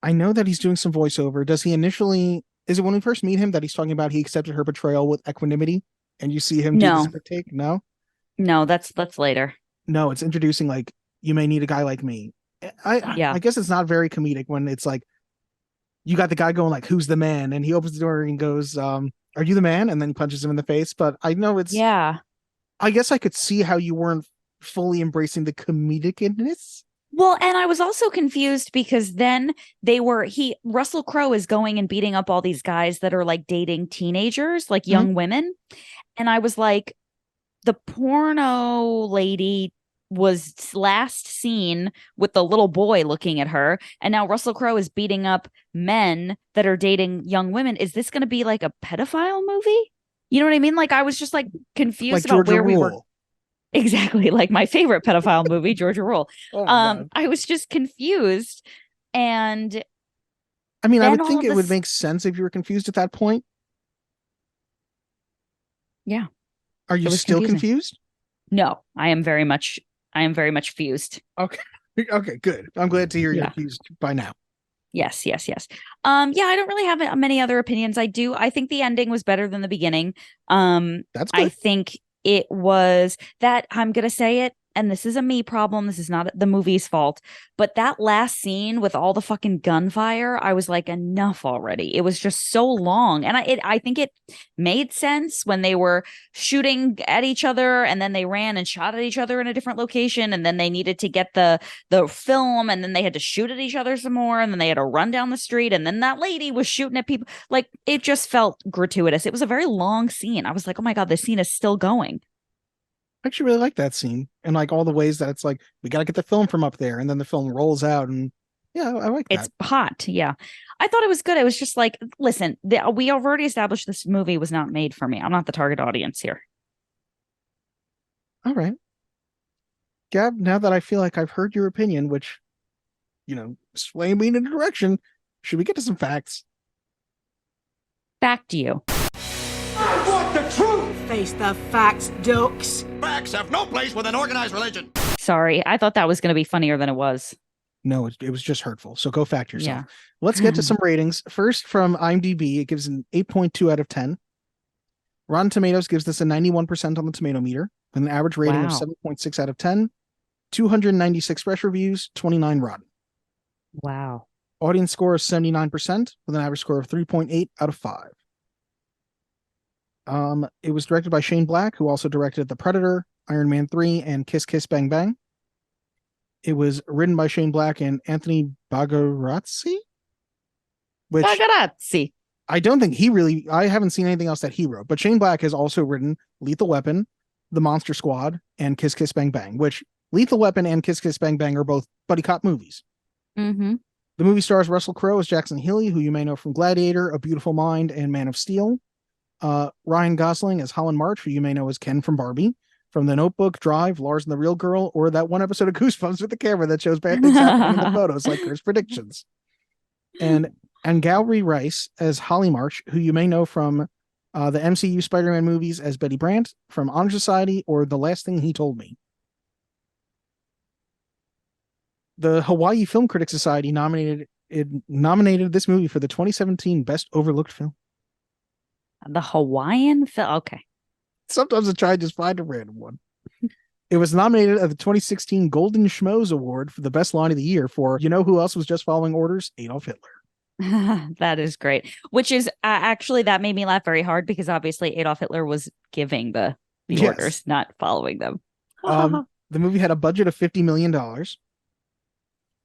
I know that he's doing some voiceover. Does he initially, is it when we first meet him that he's talking about he accepted her betrayal with equanimity and you see him do this quick take? No, that's later. No, it's introducing like, you may need a guy like me. I guess it's not very comedic when it's like, you got the guy going like, who's the man? And he opens the door and goes, are you the man? And then he punches him in the face. But I know it's, I guess I could see how you weren't fully embracing the comedicness. Well, and I was also confused because then Russell Crowe is going and beating up all these guys that are like dating teenagers, like young women. And I was like, the porno lady was last seen with the little boy looking at her. And now Russell Crowe is beating up men that are dating young women. Is this going to be like a pedophile movie? You know what I mean? Like I was just like confused about where we were. Exactly. Like my favorite pedophile movie, Georgia Rule. I was just confused. And I mean, I would think it would make sense if you were confused at that point. Yeah. Are you still confused? No, I am very much fused. Okay. Okay, good. I'm glad to hear you're fused by now. Yes. I don't really have many other opinions. I think the ending was better than the beginning. That's good. I think it was that, I'm going to say it, and this is a me problem. This is not the movie's fault. But that last scene with all the fucking gunfire, I was like, enough already. It was just so long. And I think it made sense when they were shooting at each other and then they ran and shot at each other in a different location. And then they needed to get the film and then they had to shoot at each other some more. And then they had to run down the street. And then that lady was shooting at people. Like, it just felt gratuitous. It was a very long scene. I was like, oh my God, this scene is still going. I actually really like that scene and like all the ways that it's like, we got to get the film from up there. And then the film rolls out and I like that. It's hot. Yeah. I thought it was good. It was just like, listen, we have already established this movie was not made for me. I'm not the target audience here. All right. Gab, now that I feel like I've heard your opinion, which, sway me in a direction, should we get to some facts? Fact you. I want the truth! Face the facts, ducks. Facts have no place with an organized religion. Sorry, I thought that was going to be funnier than it was. No, it was just hurtful. So go fact yourself. Yeah. Let's get to some ratings. First, from IMDb, it gives an 8.2 out of 10. Rotten Tomatoes gives this a 91% on the tomato meter, with an average rating of 7.6 out of 10. 296 fresh reviews, 29 rotten. Wow. Audience score is 79% with an average score of 3.8 out of 5. It was directed by Shane Black, who also directed The Predator, Iron Man 3, and Kiss Kiss Bang Bang. It was written by Shane Black and Anthony Bagarazzi, which I don't think I haven't seen anything else that he wrote, but Shane Black has also written Lethal Weapon, The Monster Squad, and Kiss Kiss Bang Bang, which Lethal Weapon and Kiss Kiss Bang Bang are both buddy cop movies. Mm-hmm. The movie stars Russell Crowe as Jackson Healy, who you may know from Gladiator, A Beautiful Mind, and Man of Steel. Ryan Gosling as Holland March, who you may know as Ken from Barbie, from The Notebook, Drive, Lars and the Real Girl, or that one episode of Goosebumps with the camera that shows bad things happening in the photos, like Curse Predictions. And Gallery Rice as Holly March, who you may know from the MCU Spider-Man movies as Betty Brant, from Honor Society, or The Last Thing He Told Me. The Hawaii Film Critics Society nominated this movie for the 2017 Best Overlooked Film. The Hawaiian film? Okay. Sometimes I try to just find a random one. It was nominated at the 2016 Golden Schmoes Award for the best line of the year for, you know who else was just following orders? Adolf Hitler. That is great. Which is actually, that made me laugh very hard because obviously Adolf Hitler was giving the orders, not following them. The movie had a budget of $50 million.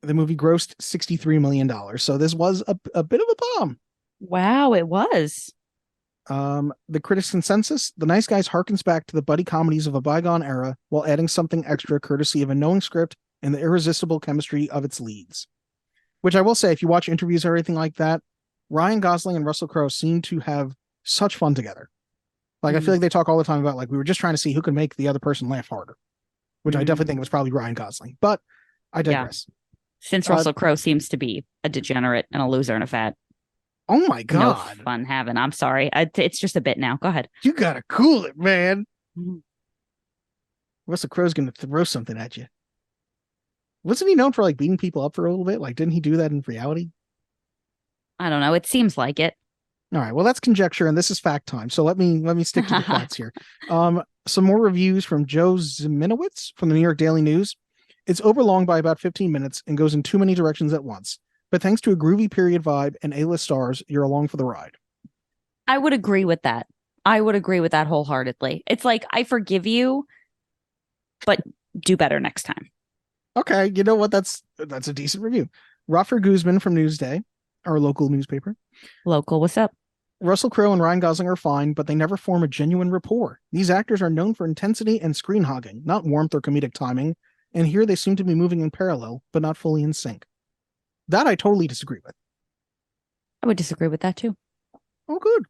The movie grossed $63 million. So this was a bit of a bomb. Wow, it was. The critics' consensus: The Nice Guys harkens back to the buddy comedies of a bygone era while adding something extra courtesy of a knowing script and the irresistible chemistry of its leads. Which I will say, if you watch interviews or anything like that, Ryan Gosling and Russell Crowe seem to have such fun together. Like, I feel like they talk all the time about, like, we were just trying to see who can make the other person laugh harder, which I definitely think was probably Ryan Gosling, but I digress. Yeah. Since Russell Crowe seems to be a degenerate and a loser and a fat. Oh my God. No fun having. I'm sorry. It's just a bit now. Go ahead. You gotta cool it, man. Russell Crowe's gonna throw something at you. Wasn't he known for like beating people up for a little bit? Like, didn't he do that in reality? I don't know. It seems like it. All right. Well, that's conjecture, and this is fact time. So let me stick to the facts here. Some more reviews from Joe Ziminowitz from the New York Daily News. It's overlong by about 15 minutes and goes in too many directions at once. But thanks to a groovy period vibe and A-list stars, you're along for the ride. I would agree with that. I would agree with that wholeheartedly. It's like, I forgive you, but do better next time. Okay, you know what? That's a decent review. Rafer Guzman from Newsday, our local newspaper. Local, what's up? Russell Crowe and Ryan Gosling are fine, but they never form a genuine rapport. These actors are known for intensity and screen hogging, not warmth or comedic timing, and here they seem to be moving in parallel, but not fully in sync. That I totally disagree with. I would disagree with that too. Oh, good.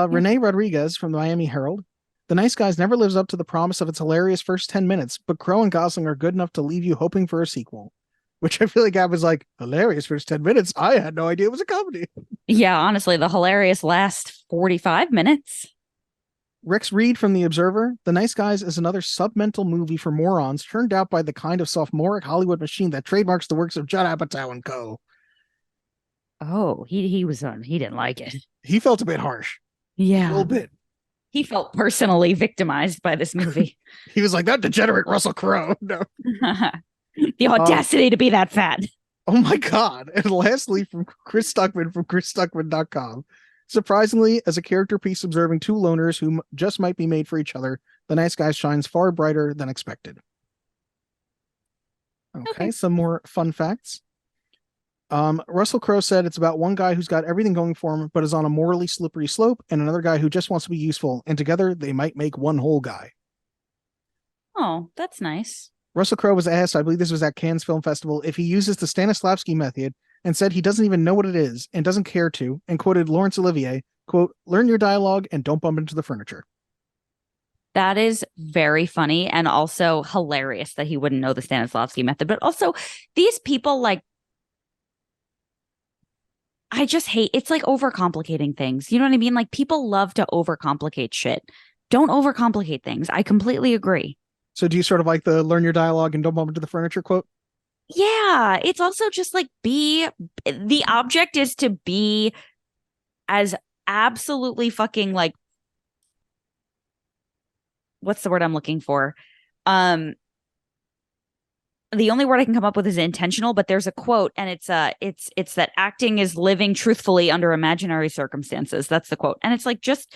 Renee Rodriguez from the Miami Herald. The Nice Guys never lives up to the promise of its hilarious first 10 minutes, but Crowe and Gosling are good enough to leave you hoping for a sequel. Which I feel like I was like, hilarious first 10 minutes? I had no idea it was a comedy. Yeah, honestly, the hilarious last 45 minutes. Rex Reed from The Observer. The Nice Guys is another submental movie for morons turned out by the kind of sophomoric Hollywood machine that trademarks the works of Judd Apatow and co. Oh, he was on. He didn't like it. He felt a bit harsh. Yeah. A little bit. He felt personally victimized by this movie. He was like, that degenerate Russell Crowe. No. The audacity to be that fat. Oh my God. And lastly, from Chris Stuckman from chrisstuckman.com. Surprisingly, as a character piece observing two loners who just might be made for each other, The Nice Guys shines far brighter than expected. Okay, some more fun facts. Russell Crowe said it's about one guy who's got everything going for him, but is on a morally slippery slope, and another guy who just wants to be useful, and together they might make one whole guy. Oh, that's nice. Russell Crowe was asked, I believe this was at Cannes Film Festival, if he uses the Stanislavski method, and said he doesn't even know what it is and doesn't care to, and quoted Laurence Olivier, quote, learn your dialogue and don't bump into the furniture. That is very funny and also hilarious that he wouldn't know the Stanislavski method. But also, these people, like, I just hate, it's like overcomplicating things. You know what I mean? Like, people love to overcomplicate shit. Don't overcomplicate things. I completely agree. So do you sort of like the learn your dialogue and don't bump into the furniture quote? Yeah, it's also just like the object is to be as absolutely fucking like, what's the word I'm looking for? the only word I can come up with is intentional, but there's a quote, and it's that acting is living truthfully under imaginary circumstances. That's the quote. And it's like, just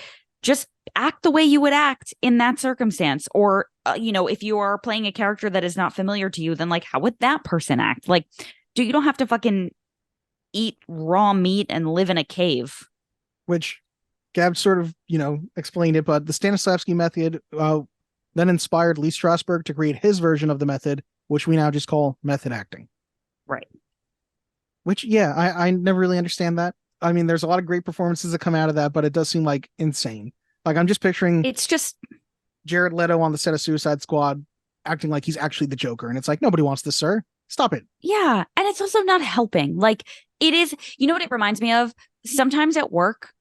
act the way you would act in that circumstance. Or, if you are playing a character that is not familiar to you, then like, how would that person act? Like, you don't have to fucking eat raw meat and live in a cave. Which Gab sort of, explained it, but the Stanislavski method then inspired Lee Strasberg to create his version of the method, which we now just call method acting. Right. Which, yeah, I never really understand that. I mean, there's a lot of great performances that come out of that, but it does seem like insane. Like, I'm just picturing it's just Jared Leto on the set of Suicide Squad acting like he's actually the Joker. And it's like, nobody wants this, sir. Stop it. Yeah. And it's also not helping. Like, it is, what it reminds me of? Sometimes at work,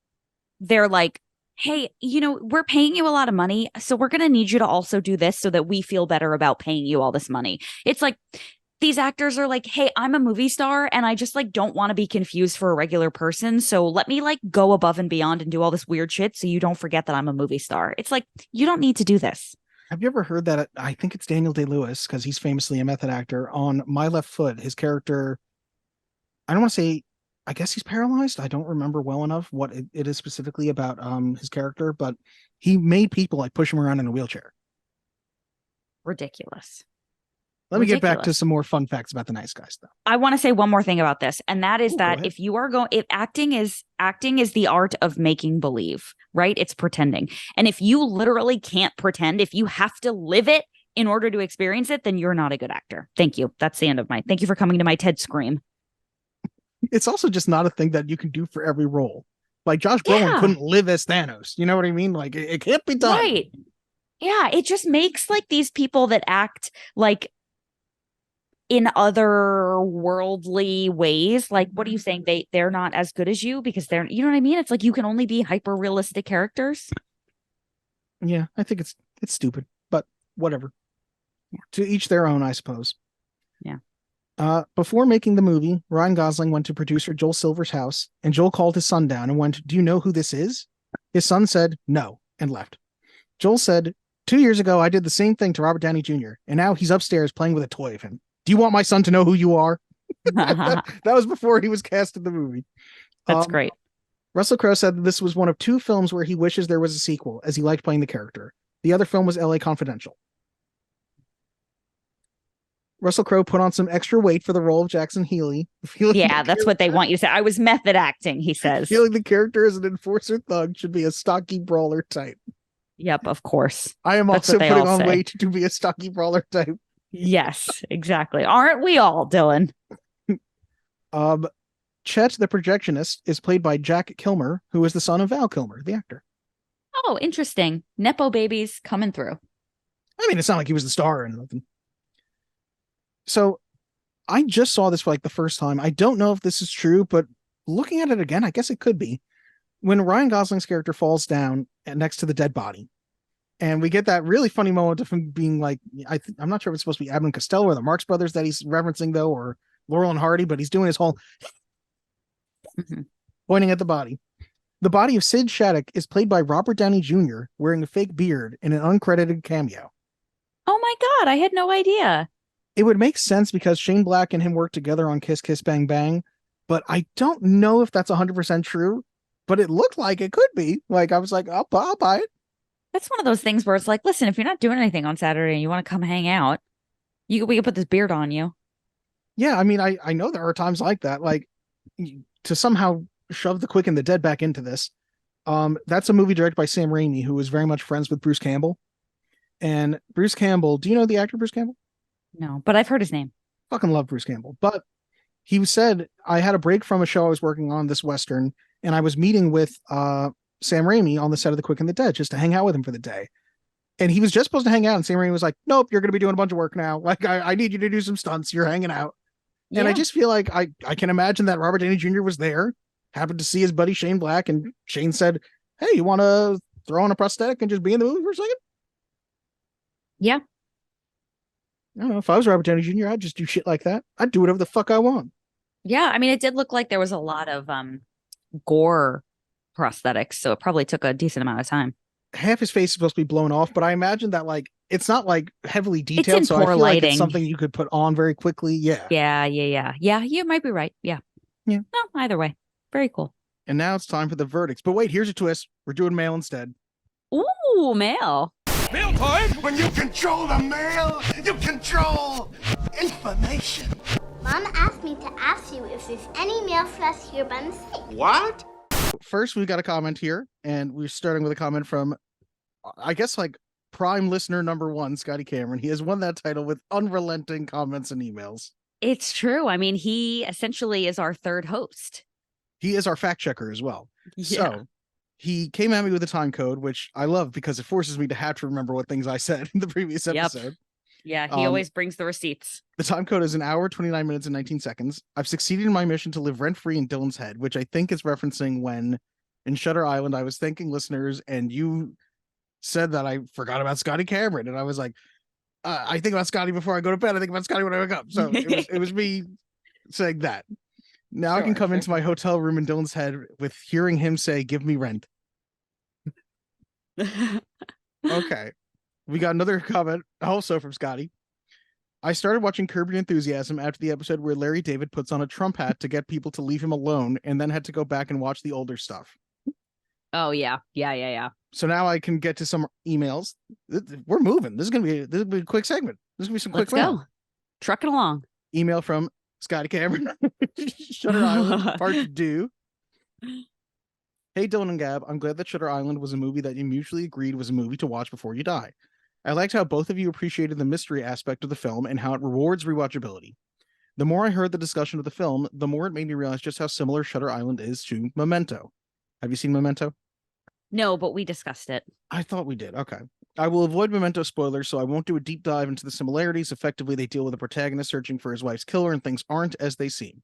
they're like, hey, we're paying you a lot of money, so we're going to need you to also do this so that we feel better about paying you all this money. It's like, these actors are like, hey, I'm a movie star and I just like don't want to be confused for a regular person. So let me like go above and beyond and do all this weird shit so you don't forget that I'm a movie star. It's like, you don't need to do this. Have you ever heard that? I think it's Daniel Day-Lewis, because he's famously a method actor. On My Left Foot, his character, I don't want to say, I guess he's paralyzed. I don't remember well enough what it is specifically about his character, but he made people like push him around in a wheelchair. Ridiculous. Let me get back to some more fun facts about the Nice Guys, though. I want to say one more thing about this, and that is that if acting is the art of making believe, right? It's pretending. And if you literally can't pretend, if you have to live it in order to experience it, then you're not a good actor. Thank you. That's the end of thank you for coming to my TED Scream. It's also just not a thing that you can do for every role. Like Josh Brolin couldn't live as Thanos. You know what I mean? Like it can't be done. Right. Yeah. It just makes like these people that act like in other worldly ways, like, what are you saying? They're not as good as you because they're, you know what I mean? It's like you can only be hyper realistic characters. Yeah, I think it's stupid, but whatever. Yeah. To each their own, I suppose. Yeah. Before making the movie, Ryan Gosling went to producer Joel Silver's house, and Joel called his son down and went, "Do you know who this is?" His son said no and left. Joel said, "2 years ago, I did the same thing to Robert Downey Jr., and now he's upstairs playing with a toy of him. Do you want my son to know who you are?" that was before he was cast in the movie. That's great. Russell Crowe said that this was one of 2 films where he wishes there was a sequel, as he liked playing the character. The other film was LA Confidential. Russell Crowe put on some extra weight for the role of Jackson Healy. Yeah, that's what they want you to say. I was method acting, he says. Feeling the character as an enforcer thug should be a stocky brawler type. Yep, of course. I am also putting on weight to be a stocky brawler type. Yes, exactly. Aren't we all, Dylan? Chet, the projectionist, is played by Jack Kilmer, who is the son of Val Kilmer, the actor. Oh, interesting. Nepo babies coming through. I mean, it's not like he was the star or nothing. So I just saw this for like the first time. I don't know if this is true, but looking at it again, I guess it could be. When Ryan Gosling's character falls down next to the dead body, and we get that really funny moment of him being like, I'm not sure if it's supposed to be Abbott and Costello or the Marx Brothers that he's referencing, though, or Laurel and Hardy, but he's doing his whole pointing at the body. The body of Sid Shattuck is played by Robert Downey Jr. wearing a fake beard in an uncredited cameo. Oh my God, I had no idea. It would make sense because Shane Black and him worked together on Kiss Kiss Bang Bang, but I don't know if that's 100% true, but it looked like it could be. Like, I was like, I'll buy it. That's one of those things where it's like, listen, if you're not doing anything on Saturday and you want to come hang out, we can put this beard on you. Yeah, I mean, I know there are times like that, like to somehow shove the Quick and the Dead back into this. That's a movie directed by Sam Raimi, who was very much friends with Bruce Campbell. And Bruce Campbell, do you know the actor Bruce Campbell? No, but I've heard his name. Fucking love Bruce Campbell. But he said, I had a break from a show I was working on, this Western, and I was meeting with Sam Raimi on the set of The Quick and the Dead just to hang out with him for the day. And he was just supposed to hang out, and Sam Raimi was like, "Nope, you're going to be doing a bunch of work now. Like, I need you to do some stunts. You're hanging out." Yeah. And I just feel like I can imagine that Robert Downey Jr. was there, happened to see his buddy Shane Black, and Shane said, "Hey, you want to throw on a prosthetic and just be in the movie for a second?" Yeah. I don't know. If I was Robert Downey Jr., I'd just do shit like that. I'd do whatever the fuck I want. Yeah, I mean, it did look like there was a lot of gore prosthetics, so it probably took a decent amount of time. half his face is supposed to be blown off, but I imagine that like it's not like heavily It's detailed, in so I poor feel like it's lighting. something you could put on very quickly. Yeah. Yeah, you might be right. Yeah. Yeah. No, either way. Very cool. And now it's time for the verdicts. But wait, here's a twist. We're doing mail instead. Ooh, mail. Mail time! When you control the mail, you control information. Mom asked me to ask you if there's any mail for us here by mistake. What? First, we've got a comment here, and we're starting with a comment from, I guess, like prime listener number 1, Scotty Cameron. He has won that title with unrelenting comments and emails. It's true. I mean, he essentially is our third host. He is our fact checker as well. Yeah. So he came at me with a time code, which I love because it forces me to have to remember what things I said in the previous episode. Yeah, he always brings the receipts. The time code is 1 hour, 29 minutes, and 19 seconds. I've succeeded in my mission to live rent-free in Dylan's head, which I think is referencing when in Shutter Island, I was thanking listeners and you said that I forgot about Scotty Cameron. And I was like, I think about Scotty before I go to bed. I think about Scotty when I wake up. So it was me saying that. Now I can come into my hotel room in Dylan's head with hearing him say, "Give me rent." Okay. We got another comment also from Scotty. I started watching Curb Your Enthusiasm after the episode where Larry David puts on a Trump hat to get people to leave him alone and then had to go back and watch the older stuff. Oh, yeah. So now I can get to some emails. We're moving. This is gonna be a quick segment. This is gonna be some quick. Let's go. Truck it along. Email from Scotty Cameron. Shutter Island Part 2. Hey Dylan and Gab, I'm glad that Shutter Island was a movie that you mutually agreed was a movie to watch before you die. I liked how both of you appreciated the mystery aspect of the film and how it rewards rewatchability. The more I heard the discussion of the film, the more it made me realize just how similar Shutter Island is to Memento. Have you seen Memento? No, but we discussed it. I thought we did. Okay. I will avoid Memento spoilers, so I won't do a deep dive into the similarities. Effectively, they deal with a protagonist searching for his wife's killer, and things aren't as they seem.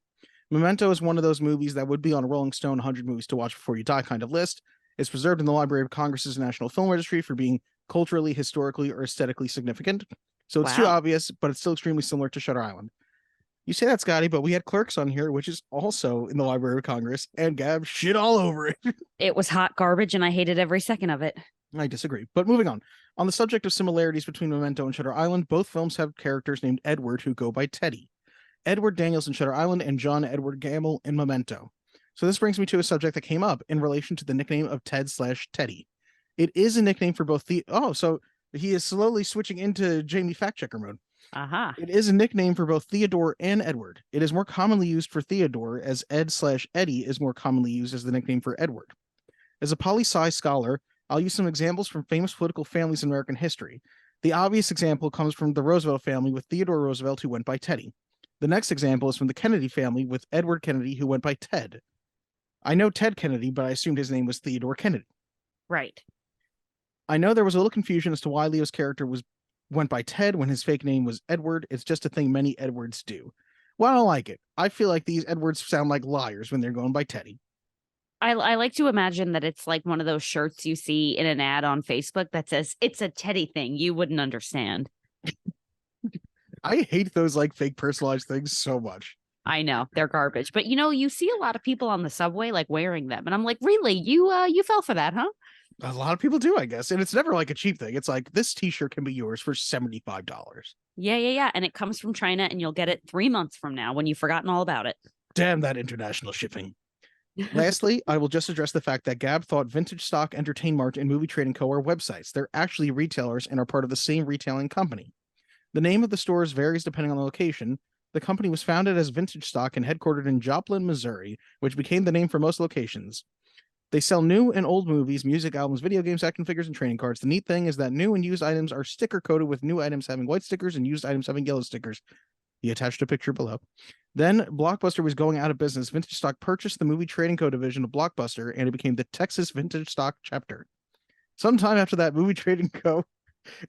Memento is one of those movies that would be on a Rolling Stone 100 movies to watch before you die kind of list. It's preserved in the Library of Congress's National Film Registry for being culturally, historically, or aesthetically significant. So it's too obvious, but it's still extremely similar to Shutter Island. You say that, Scotty, but we had Clerks on here, which is also in the Library of Congress, and Gab shit all over it. It was hot garbage, and I hated every second of it. I disagree. But moving on. On the subject of similarities between Memento and Shutter Island, both films have characters named Edward who go by Teddy. Edward Daniels in Shutter Island and John Edward Gamble in Memento. So this brings me to a subject that came up in relation to the nickname of Ted/Teddy. It is a nickname for both the... Oh, so he is slowly switching into Jamie fact-checker mode. Aha. It is a nickname for both Theodore and Edward. It is more commonly used for Theodore, as Ed/Eddie is more commonly used as the nickname for Edward. As a poli-sci scholar, I'll use some examples from famous political families in American history. The obvious example comes from the Roosevelt family with Theodore Roosevelt, who went by Teddy. The next example is from the Kennedy family with Edward Kennedy, who went by Ted. I know Ted Kennedy, but I assumed his name was Theodore Kennedy. Right. I know there was a little confusion as to why Leo's character went by Ted when his fake name was Edward. It's just a thing many Edwards do. Well, I don't like it. I feel like these Edwards sound like liars when they're going by Teddy. I like to imagine that it's like one of those shirts you see in an ad on Facebook that says, "It's a Teddy thing. You wouldn't understand." I hate those like fake personalized things so much. I know they're garbage, but you see a lot of people on the subway like wearing them, and I'm like, really, you fell for that, huh? A lot of people do, I guess, and it's never like a cheap thing. It's like this T-shirt can be yours for $75. Yeah, and it comes from China, and you'll get it 3 months from now when you've forgotten all about it. Damn that international shipping. Lastly, I will just address the fact that Gab thought Vintage Stock, Entertainment, and Movie Trading Co. are websites. They're actually retailers and are part of the same retailing company. The name of the stores varies depending on the location. The company was founded as Vintage Stock and headquartered in Joplin, Missouri, which became the name for most locations. They sell new and old movies, music, albums, video games, action figures, and trading cards. The neat thing is that new and used items are sticker coded, with new items having white stickers and used items having yellow stickers. He attached a picture below. Then Blockbuster was going out of business. Vintage Stock purchased the Movie Trading Co. division of Blockbuster, and it became the Texas Vintage Stock chapter. Sometime after that, Movie Trading Co.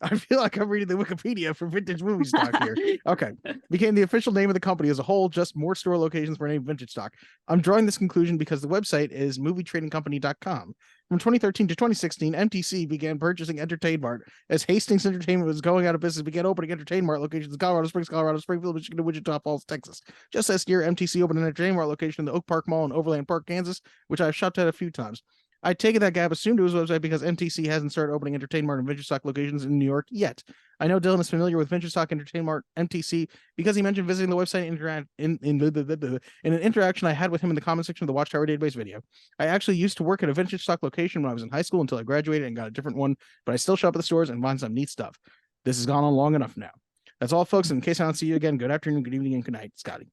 I feel like I'm reading the Wikipedia for Vintage Movie Stock here. Okay. Became the official name of the company as a whole, just more store locations were named Vintage Stock. I'm drawing this conclusion because the website is movietradingcompany.com. From 2013 to 2016, MTC began purchasing Entertainment as Hastings Entertainment was going out of business, began opening Entertainment locations in Colorado Springs, Colorado, Springfield, Michigan, and Wichita Falls, Texas. Just last year, MTC opened an Entertainment location in the Oak Park Mall in Overland Park, Kansas, which I've shopped at a few times. I take it that Gab assumed it was a website because MTC hasn't started opening Entertainment and Vintage Stock locations in New York yet. I know Dylan is familiar with Vintage Stock Entertainment MTC because he mentioned visiting the website in an interaction I had with him in the comment section of the Watchtower Database video. I actually used to work at a Vintage Stock location when I was in high school until I graduated and got a different one, but I still shop at the stores and find some neat stuff. This has gone on long enough now. That's all, folks. In case I don't see you again, good afternoon, good evening, and good night, Scotty.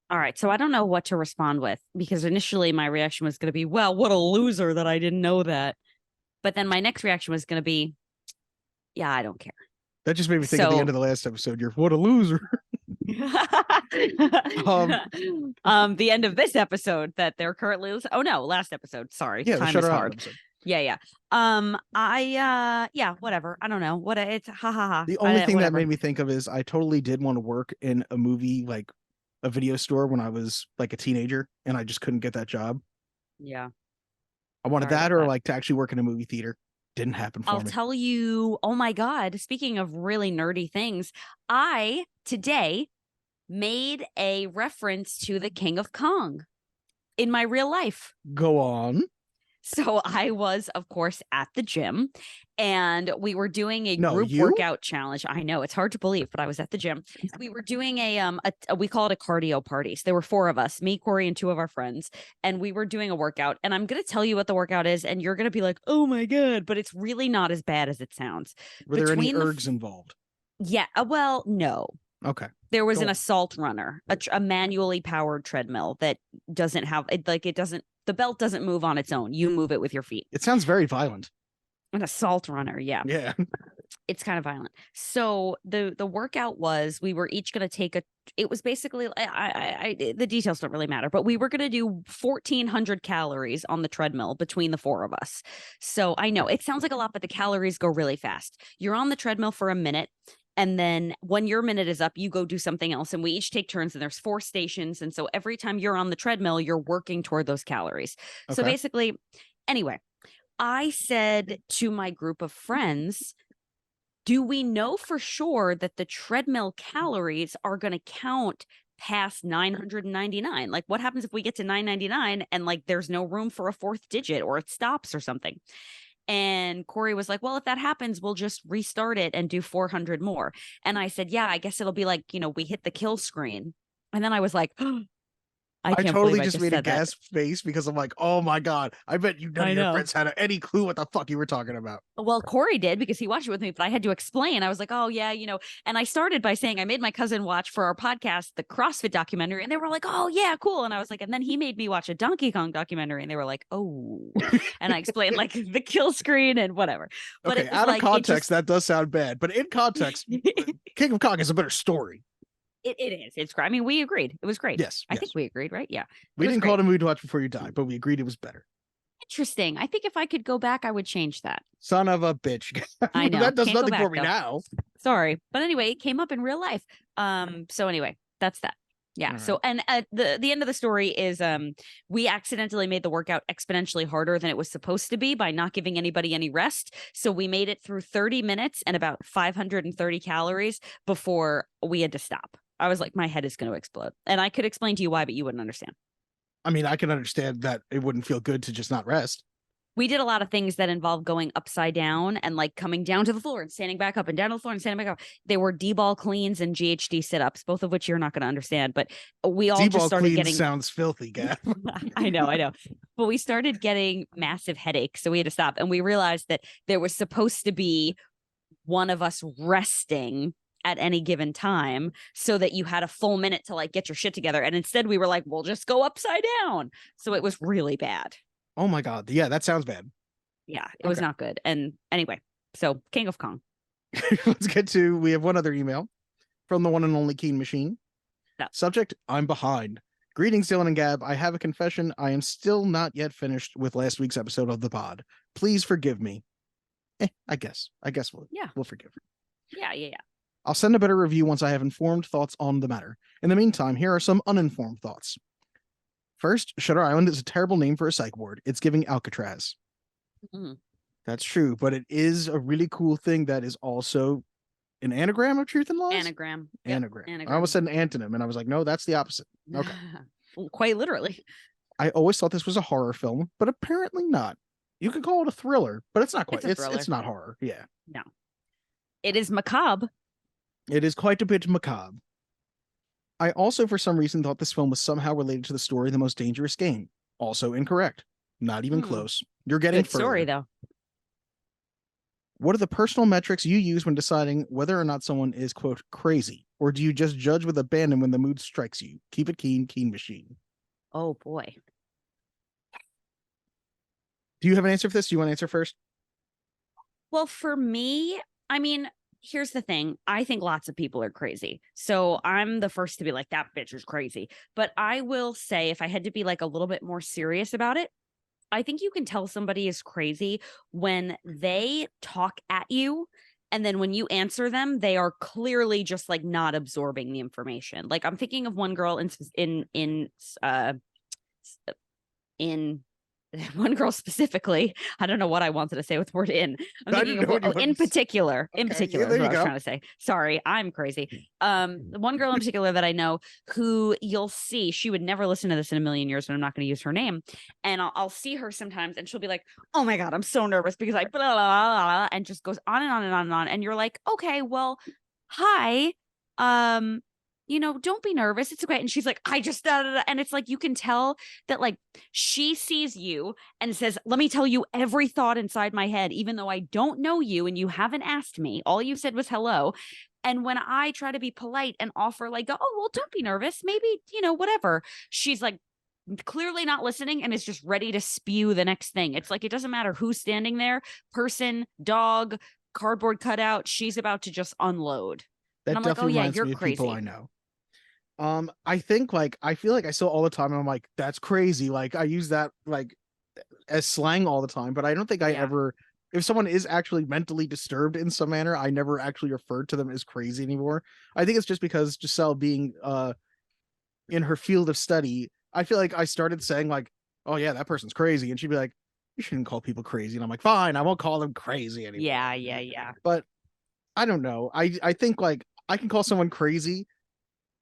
All right. So I don't know what to respond with because initially my reaction was going to be, well, what a loser that I didn't know that. But then my next reaction was going to be, yeah, I don't care. That just made me think at the end of the last episode, you're what a loser. The end of this episode that they're currently last episode. Sorry. Yeah, time is hard. Yeah. Whatever. I don't know what it's The only thing that made me think of is I totally did want to work in a movie, like a video store when I was like a teenager, and I just couldn't get that job. Yeah. I wanted that or like to actually work in a movie theater. Didn't happen for me. I'll tell you, oh my God, speaking of really nerdy things, I today made a reference to the King of Kong in my real life. Go on. So I was, of course, at the gym and we were doing a group workout challenge. I know it's hard to believe, but I was at the gym. We were doing we call it a cardio party. So there were 4 of us, me, Corey, and 2 of our friends. And we were doing a workout and I'm going to tell you what the workout is. And you're going to be like, oh my God, but it's really not as bad as it sounds. Were there any ergs involved? Yeah. Well, no. Okay. There was an assault runner, a manually powered treadmill that doesn't have the belt doesn't move on its own. You move it with your feet. It sounds very violent. An assault runner. Yeah. Yeah. It's kind of violent. So the workout was, we were each going to take it was basically, the details don't really matter, but we were going to do 1,400 calories on the treadmill between the 4 of us. So I know it sounds like a lot, but the calories go really fast. You're on the treadmill for a minute. And then when your minute is up, you go do something else. And we each take turns and there's 4 stations. And so every time you're on the treadmill, you're working toward those calories. Okay. So basically, anyway, I said to my group of friends, do we know for sure that the treadmill calories are going to count past 999? Like what happens if we get to 999 and like there's no room for a 4th digit or it stops or something? And Corey was like, well, if that happens, we'll just restart it and do 400 more. And I said, yeah, I guess it'll be like, we hit the kill screen. And then I was like, I totally just made a gasp face because I'm like, oh my God, I bet none of your friends had any clue what the fuck you were talking about. Well, Corey did because he watched it with me, but I had to explain. I was like, oh yeah, and I started by saying I made my cousin watch for our podcast, the CrossFit documentary. And they were like, oh yeah, cool. And I was like, and then he made me watch a Donkey Kong documentary. And they were like, oh, and I explained like the kill screen and whatever. But okay, out of context, that does sound bad, but in context, King of Kong is a better story. It is. It's great. I mean, we agreed. It was great. Yes. I think we agreed, right? Yeah. We didn't call it a movie to watch before you die, but we agreed it was better. Interesting. I think if I could go back, I would change that. Son of a bitch. I know. That does nothing for me now. Sorry. But anyway, it came up in real life. So anyway, that's that. Yeah. Right. So, and the end of the story is we accidentally made the workout exponentially harder than it was supposed to be by not giving anybody any rest. So we made it through 30 minutes and about 530 calories before we had to stop. I was like, my head is going to explode. And I could explain to you why, but you wouldn't understand. I mean, I can understand that it wouldn't feel good to just not rest. We did a lot of things that involve going upside down and like coming down to the floor and standing back up and down to the floor and standing back up. They were D-ball cleans and GHD sit-ups, both of which you're not going to understand. But we all just started getting... sounds filthy, Gav. I know. But we started getting massive headaches. So we had to stop. And we realized that there was supposed to be one of us resting at any given time so that you had a full minute to like get your shit together. And instead we were like, we'll just go upside down. So it was really bad. Oh my God. Yeah, that sounds bad. Yeah, it was not good. And anyway, so King of Kong. We have one other email from the one and only Keen Machine. No. Subject, I'm behind. Greetings, Dylan and Gab. I have a confession. I am still not yet finished with last week's episode of the pod. Please forgive me. I guess we'll forgive her. Yeah. I'll send a better review once I have informed thoughts on the matter. In the meantime, here are some uninformed thoughts. First, Shutter Island is a terrible name for a psych ward. It's giving Alcatraz. Mm-hmm. That's true, but it is a really cool thing that is also an anagram of truth and lies? Anagram. Anagram. Anagram. I almost said an antonym, and I was like, no, that's the opposite. Okay. Quite literally. I always thought this was a horror film, but apparently not. You could call it a thriller, but it's not quite. It's It's not horror. Yeah. No. It is macabre. It is quite a bit macabre. I also, for some reason, thought this film was somehow related to the story of The Most Dangerous Game. Also incorrect. Not even close. You're getting Good story, though. What are the personal metrics you use when deciding whether or not someone is, quote, crazy? Or do you just judge with abandon when the mood strikes you? Keep it keen, keen machine. Oh, boy. Do you have an answer for this? Do you want to answer first? Well, for me, I mean, here's the thing. I think lots of people are crazy. So I'm the first to be like, that bitch is crazy. But I will say, if I had to be like a little bit more serious about it, I think you can tell somebody is crazy when they talk at you. And then when you answer them, they are clearly just like not absorbing the information. Like I'm thinking of one girl in one girl specifically. I don't know what I wanted to say with the word in. I'm thinking of in particular. Okay. In particular, is what I was trying to say. Sorry, I'm crazy. One girl in particular that I know who you'll see, she would never listen to this in a million years, but I'm not going to use her name. And I'll see her sometimes and she'll be like, oh my God, I'm so nervous because I blah, blah, blah, blah, and just goes on and on and on and on. And you're like, okay, well, hi. Don't be nervous. It's okay. And she's like, I just, and it's like, you can tell that like she sees you and says, let me tell you every thought inside my head, even though I don't know you and you haven't asked me. All you said was hello. And when I try to be polite and offer like, oh, well, don't be nervous. Maybe, whatever. She's like clearly not listening and is just ready to spew the next thing. It's like, it doesn't matter who's standing there, person, dog, cardboard cutout. She's about to just unload. That and I'm definitely like, oh yeah, you're me of crazy. People I know. I think like I feel like I saw all the time and I'm like, that's crazy. Like I use that like as slang all the time, but I don't think I ever, if someone is actually mentally disturbed in some manner, I never actually referred to them as crazy anymore. I think it's just because Giselle being in her field of study, I feel like I started saying like, oh yeah, that person's crazy, and she'd be like, you shouldn't call people crazy, and I'm like, fine, I won't call them crazy anymore. Yeah. But I don't know. I think like I can call someone crazy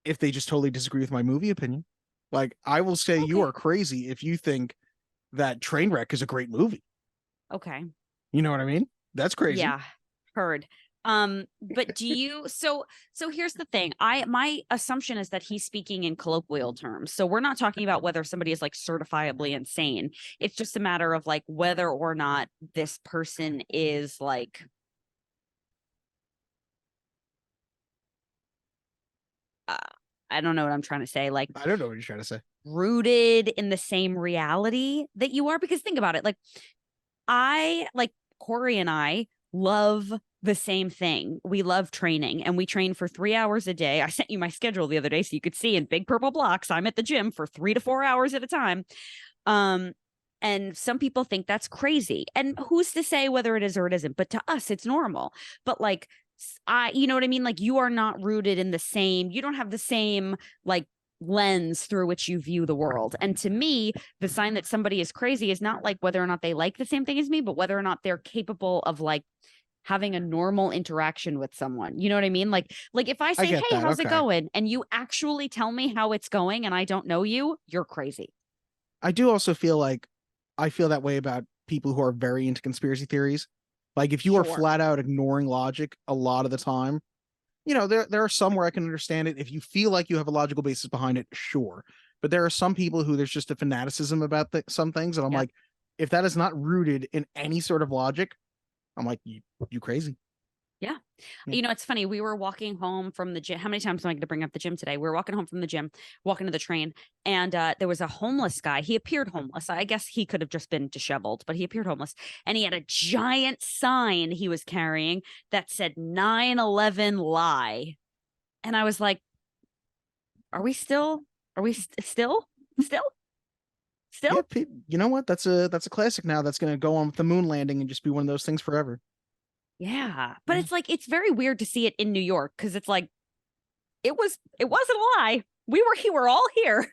if they just totally disagree with my movie opinion. Like I will say you are crazy if you think that Trainwreck is a great movie. Okay. You know what I mean? That's crazy. Yeah. Heard. But do you so here's the thing. My assumption is that he's speaking in colloquial terms. So we're not talking about whether somebody is like certifiably insane. It's just a matter of like whether or not this person is like I don't know what I'm trying to say. Like, I don't know what you're trying to say. Rooted in the same reality that you are. Because think about it. Like Corey and I love the same thing. We love training and we train for 3 hours a day. I sent you my schedule the other day so you could see in big purple blocks. I'm at the gym for 3 to 4 hours at a time. And some people think that's crazy. And who's to say whether it is or it isn't? But to us, it's normal. But like, you know what I mean? Like you are not rooted in the same, you don't have the same like lens through which you view the world. And to me, the sign that somebody is crazy is not like whether or not they like the same thing as me, but whether or not they're capable of like having a normal interaction with someone. You know what I mean? Like if I say, hey, how's it going? And you actually tell me how it's going and I don't know you, you're crazy. I do also feel like I feel that way about people who are very into conspiracy theories. Like if you are flat out ignoring logic a lot of the time, there are some where I can understand it. If you feel like you have a logical basis behind it, sure. But there are some people who there's just a fanaticism about some things. And I'm like, if that is not rooted in any sort of logic, I'm like, you crazy. Yeah. It's funny. We were walking home from the gym. How many times am I going to bring up the gym today? We were walking home from the gym, walking to the train, and there was a homeless guy. He appeared homeless. I guess he could have just been disheveled, but he appeared homeless. And he had a giant sign he was carrying that said 9/11 lie. And I was like, are we still? Yeah, you know what? That's a classic now. That's going to go on with the moon landing and just be one of those things forever. Yeah. But it's like, it's very weird to see it in New York. Cause it's like, it wasn't a lie. We were all here.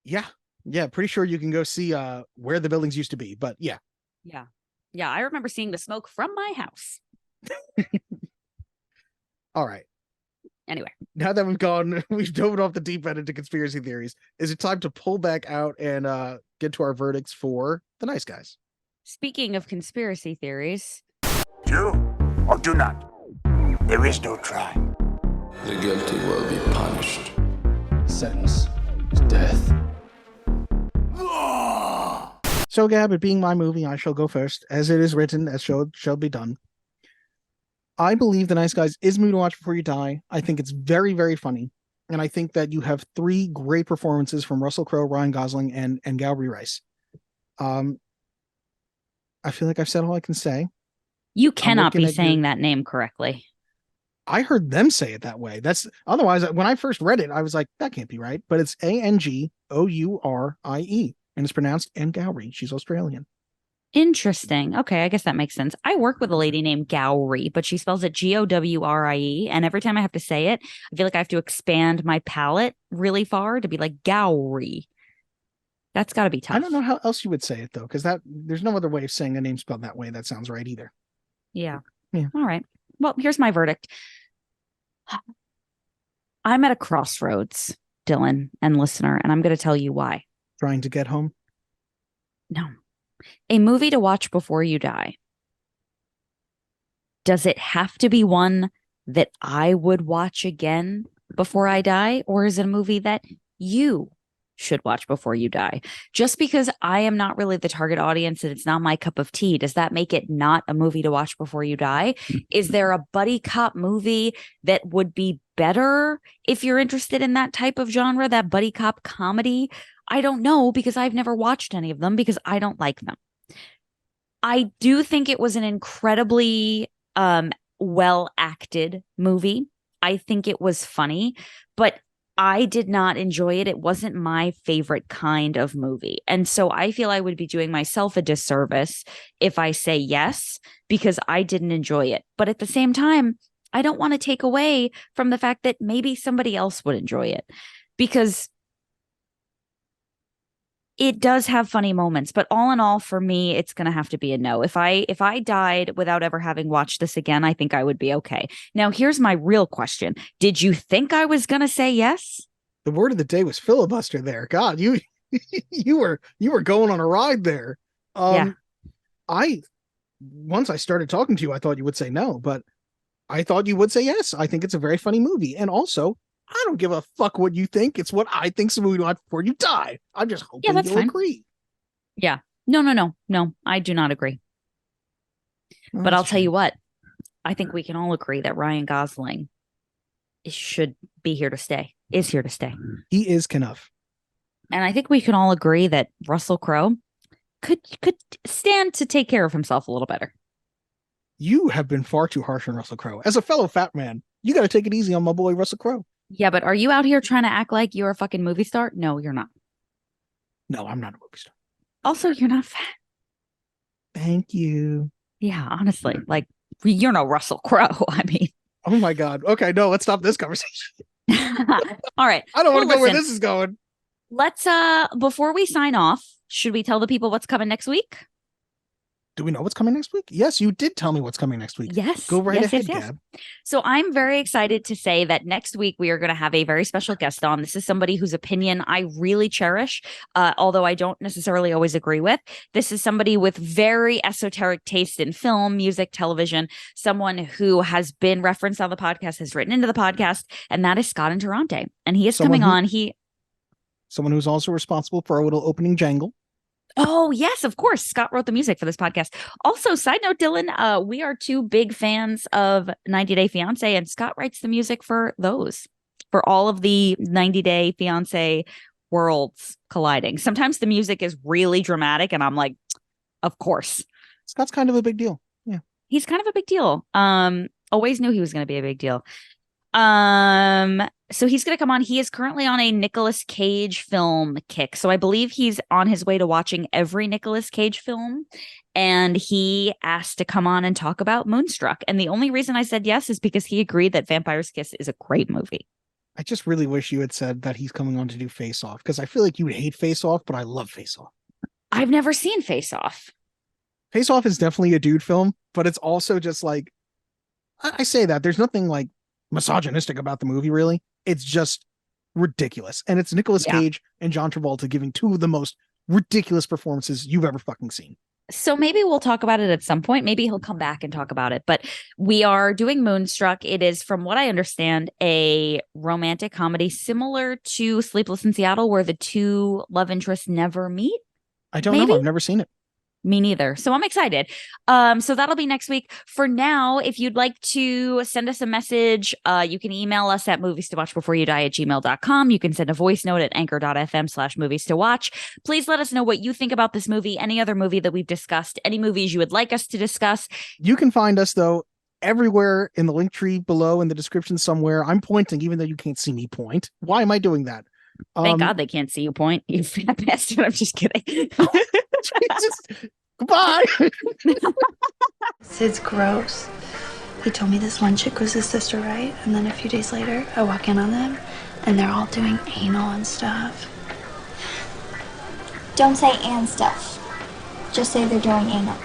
Yeah. Pretty sure you can go see, where the buildings used to be, but yeah. Yeah. I remember seeing the smoke from my house. All right. Anyway, now that we've dove off the deep end into conspiracy theories, is it time to pull back out and, get to our verdicts for The Nice Guys? Speaking of conspiracy theories. Do or do not. There is no try. The guilty will be punished. Sentence is death. So, Gab, it being my movie, I shall go first. As it is written, as shall be done. I believe The Nice Guys is a movie to watch before you die. I think it's very, very funny. And I think that you have 3 great performances from Russell Crowe, Ryan Gosling, and Gowrie Rice. I feel like I've said all I can say. You cannot be saying that name correctly. I heard them say it that way. Otherwise, when I first read it, I was like, that can't be right. But it's Angourie, and it's pronounced Angourie. She's Australian. Interesting. Okay, I guess that makes sense. I work with a lady named Gowrie, but she spells it Gowrie. And every time I have to say it, I feel like I have to expand my palate really far to be like Gowrie. That's got to be tough. I don't know how else you would say it, though, because there's no other way of saying a name spelled that way that sounds right either. Yeah. All right. Well, here's my verdict. I'm at a crossroads, Dylan and listener, and I'm going to tell you why. Trying to get home? No. A movie to watch before you die. Does it have to be one that I would watch again before I die? Or is it a movie that you should watch before you die? Just because I am not really the target audience and it's not my cup of tea, does that make it not a movie to watch before you die? Is there a buddy cop movie that would be better if you're interested in that type of genre, that buddy cop comedy? I don't know, because I've never watched any of them because I don't like them. I do think it was an incredibly well acted movie. I think it was funny, but I did not enjoy it. It wasn't my favorite kind of movie. And so I feel I would be doing myself a disservice if I say yes, because I didn't enjoy it. But at the same time, I don't want to take away from the fact that maybe somebody else would enjoy it, because it does have funny moments. But all in all, for me, it's going to have to be a no. If I died without ever having watched this again, I think I would be okay. Now, here's my real question. Did you think I was going to say yes? The word of the day was filibuster there. God, you were going on a ride there. Yeah. Once I started talking to you, I thought you would say no, but I thought you would say yes. I think it's a very funny movie. And also, I don't give a fuck what you think. It's what I think's a movie to watch before you die. I'm just hoping you'll agree. Yeah. No. I do not agree. Well, but I'll tell you what. I think we can all agree that Ryan Gosling should be here to stay. Is here to stay. He is Knuff. And I think we can all agree that Russell Crowe could stand to take care of himself a little better. You have been far too harsh on Russell Crowe. As a fellow fat man, you got to take it easy on my boy Russell Crowe. Yeah, but are you out here trying to act like you're a fucking movie star? No, you're not. No, I'm not a movie star. Also, you're not fat. Thank you. Yeah, honestly, like, you're no Russell Crowe. I mean. Oh my God. Okay, no, let's stop this conversation. All right. I don't want to go where this is going. Let's, before we sign off, should we tell the people what's coming next week? Do we know what's coming next week? Yes, you did tell me what's coming next week. Yes. Go right ahead, Gab. So I'm very excited to say that next week we are going to have a very special guest on. This is somebody whose opinion I really cherish, although I don't necessarily always agree with. This is somebody with very esoteric taste in film, music, television, someone who has been referenced on the podcast, has written into the podcast, and that is Scott Interrante. And he is coming on. Someone who's also responsible for our little opening jangle. Oh, yes, of course. Scott wrote the music for this podcast. Also, side note, Dylan, we are 2 big fans of 90 Day Fiancé, and Scott writes the music for those, for all of the 90 Day Fiancé worlds colliding. Sometimes the music is really dramatic, and I'm like, of course. Scott's kind of a big deal. Yeah. He's kind of a big deal. Always knew he was going to be a big deal. So he's going to come on. He is currently on a Nicolas Cage film kick. So I believe he's on his way to watching every Nicolas Cage film. And he asked to come on and talk about Moonstruck. And the only reason I said yes is because he agreed that Vampire's Kiss is a great movie. I just really wish you had said that he's coming on to do Face Off, because I feel like you would hate Face Off, but I love Face Off. I've never seen Face Off. Face Off is definitely a dude film, but it's also just like, I say that there's nothing like misogynistic about the movie, really. It's just ridiculous. And it's Nicolas Cage and John Travolta giving 2 of the most ridiculous performances you've ever fucking seen. So maybe we'll talk about it at some point. Maybe he'll come back and talk about it. But we are doing Moonstruck. It is, from what I understand, a romantic comedy similar to Sleepless in Seattle, where the two love interests never meet. I don't know. I've never seen it. Me neither. So I'm excited. So that'll be next week. For now, if you'd like to send us a message, you can email us at movies-to-watch-before-you-die@gmail.com. You can send a voice note at anchor.fm/movies-to-watch. Please let us know what you think about this movie, any other movie that we've discussed, any movies you would like us to discuss. You can find us, though, everywhere in the link tree below in the description somewhere. I'm pointing, even though you can't see me point. Why am I doing that? Thank God they can't see you point. You fat bastard. I'm just kidding. Jesus. Goodbye. Sid's gross. He told me this one chick was his sister, right? And then a few days later, I walk in on them, and they're all doing anal and stuff. Don't say and stuff. Just say they're doing anal.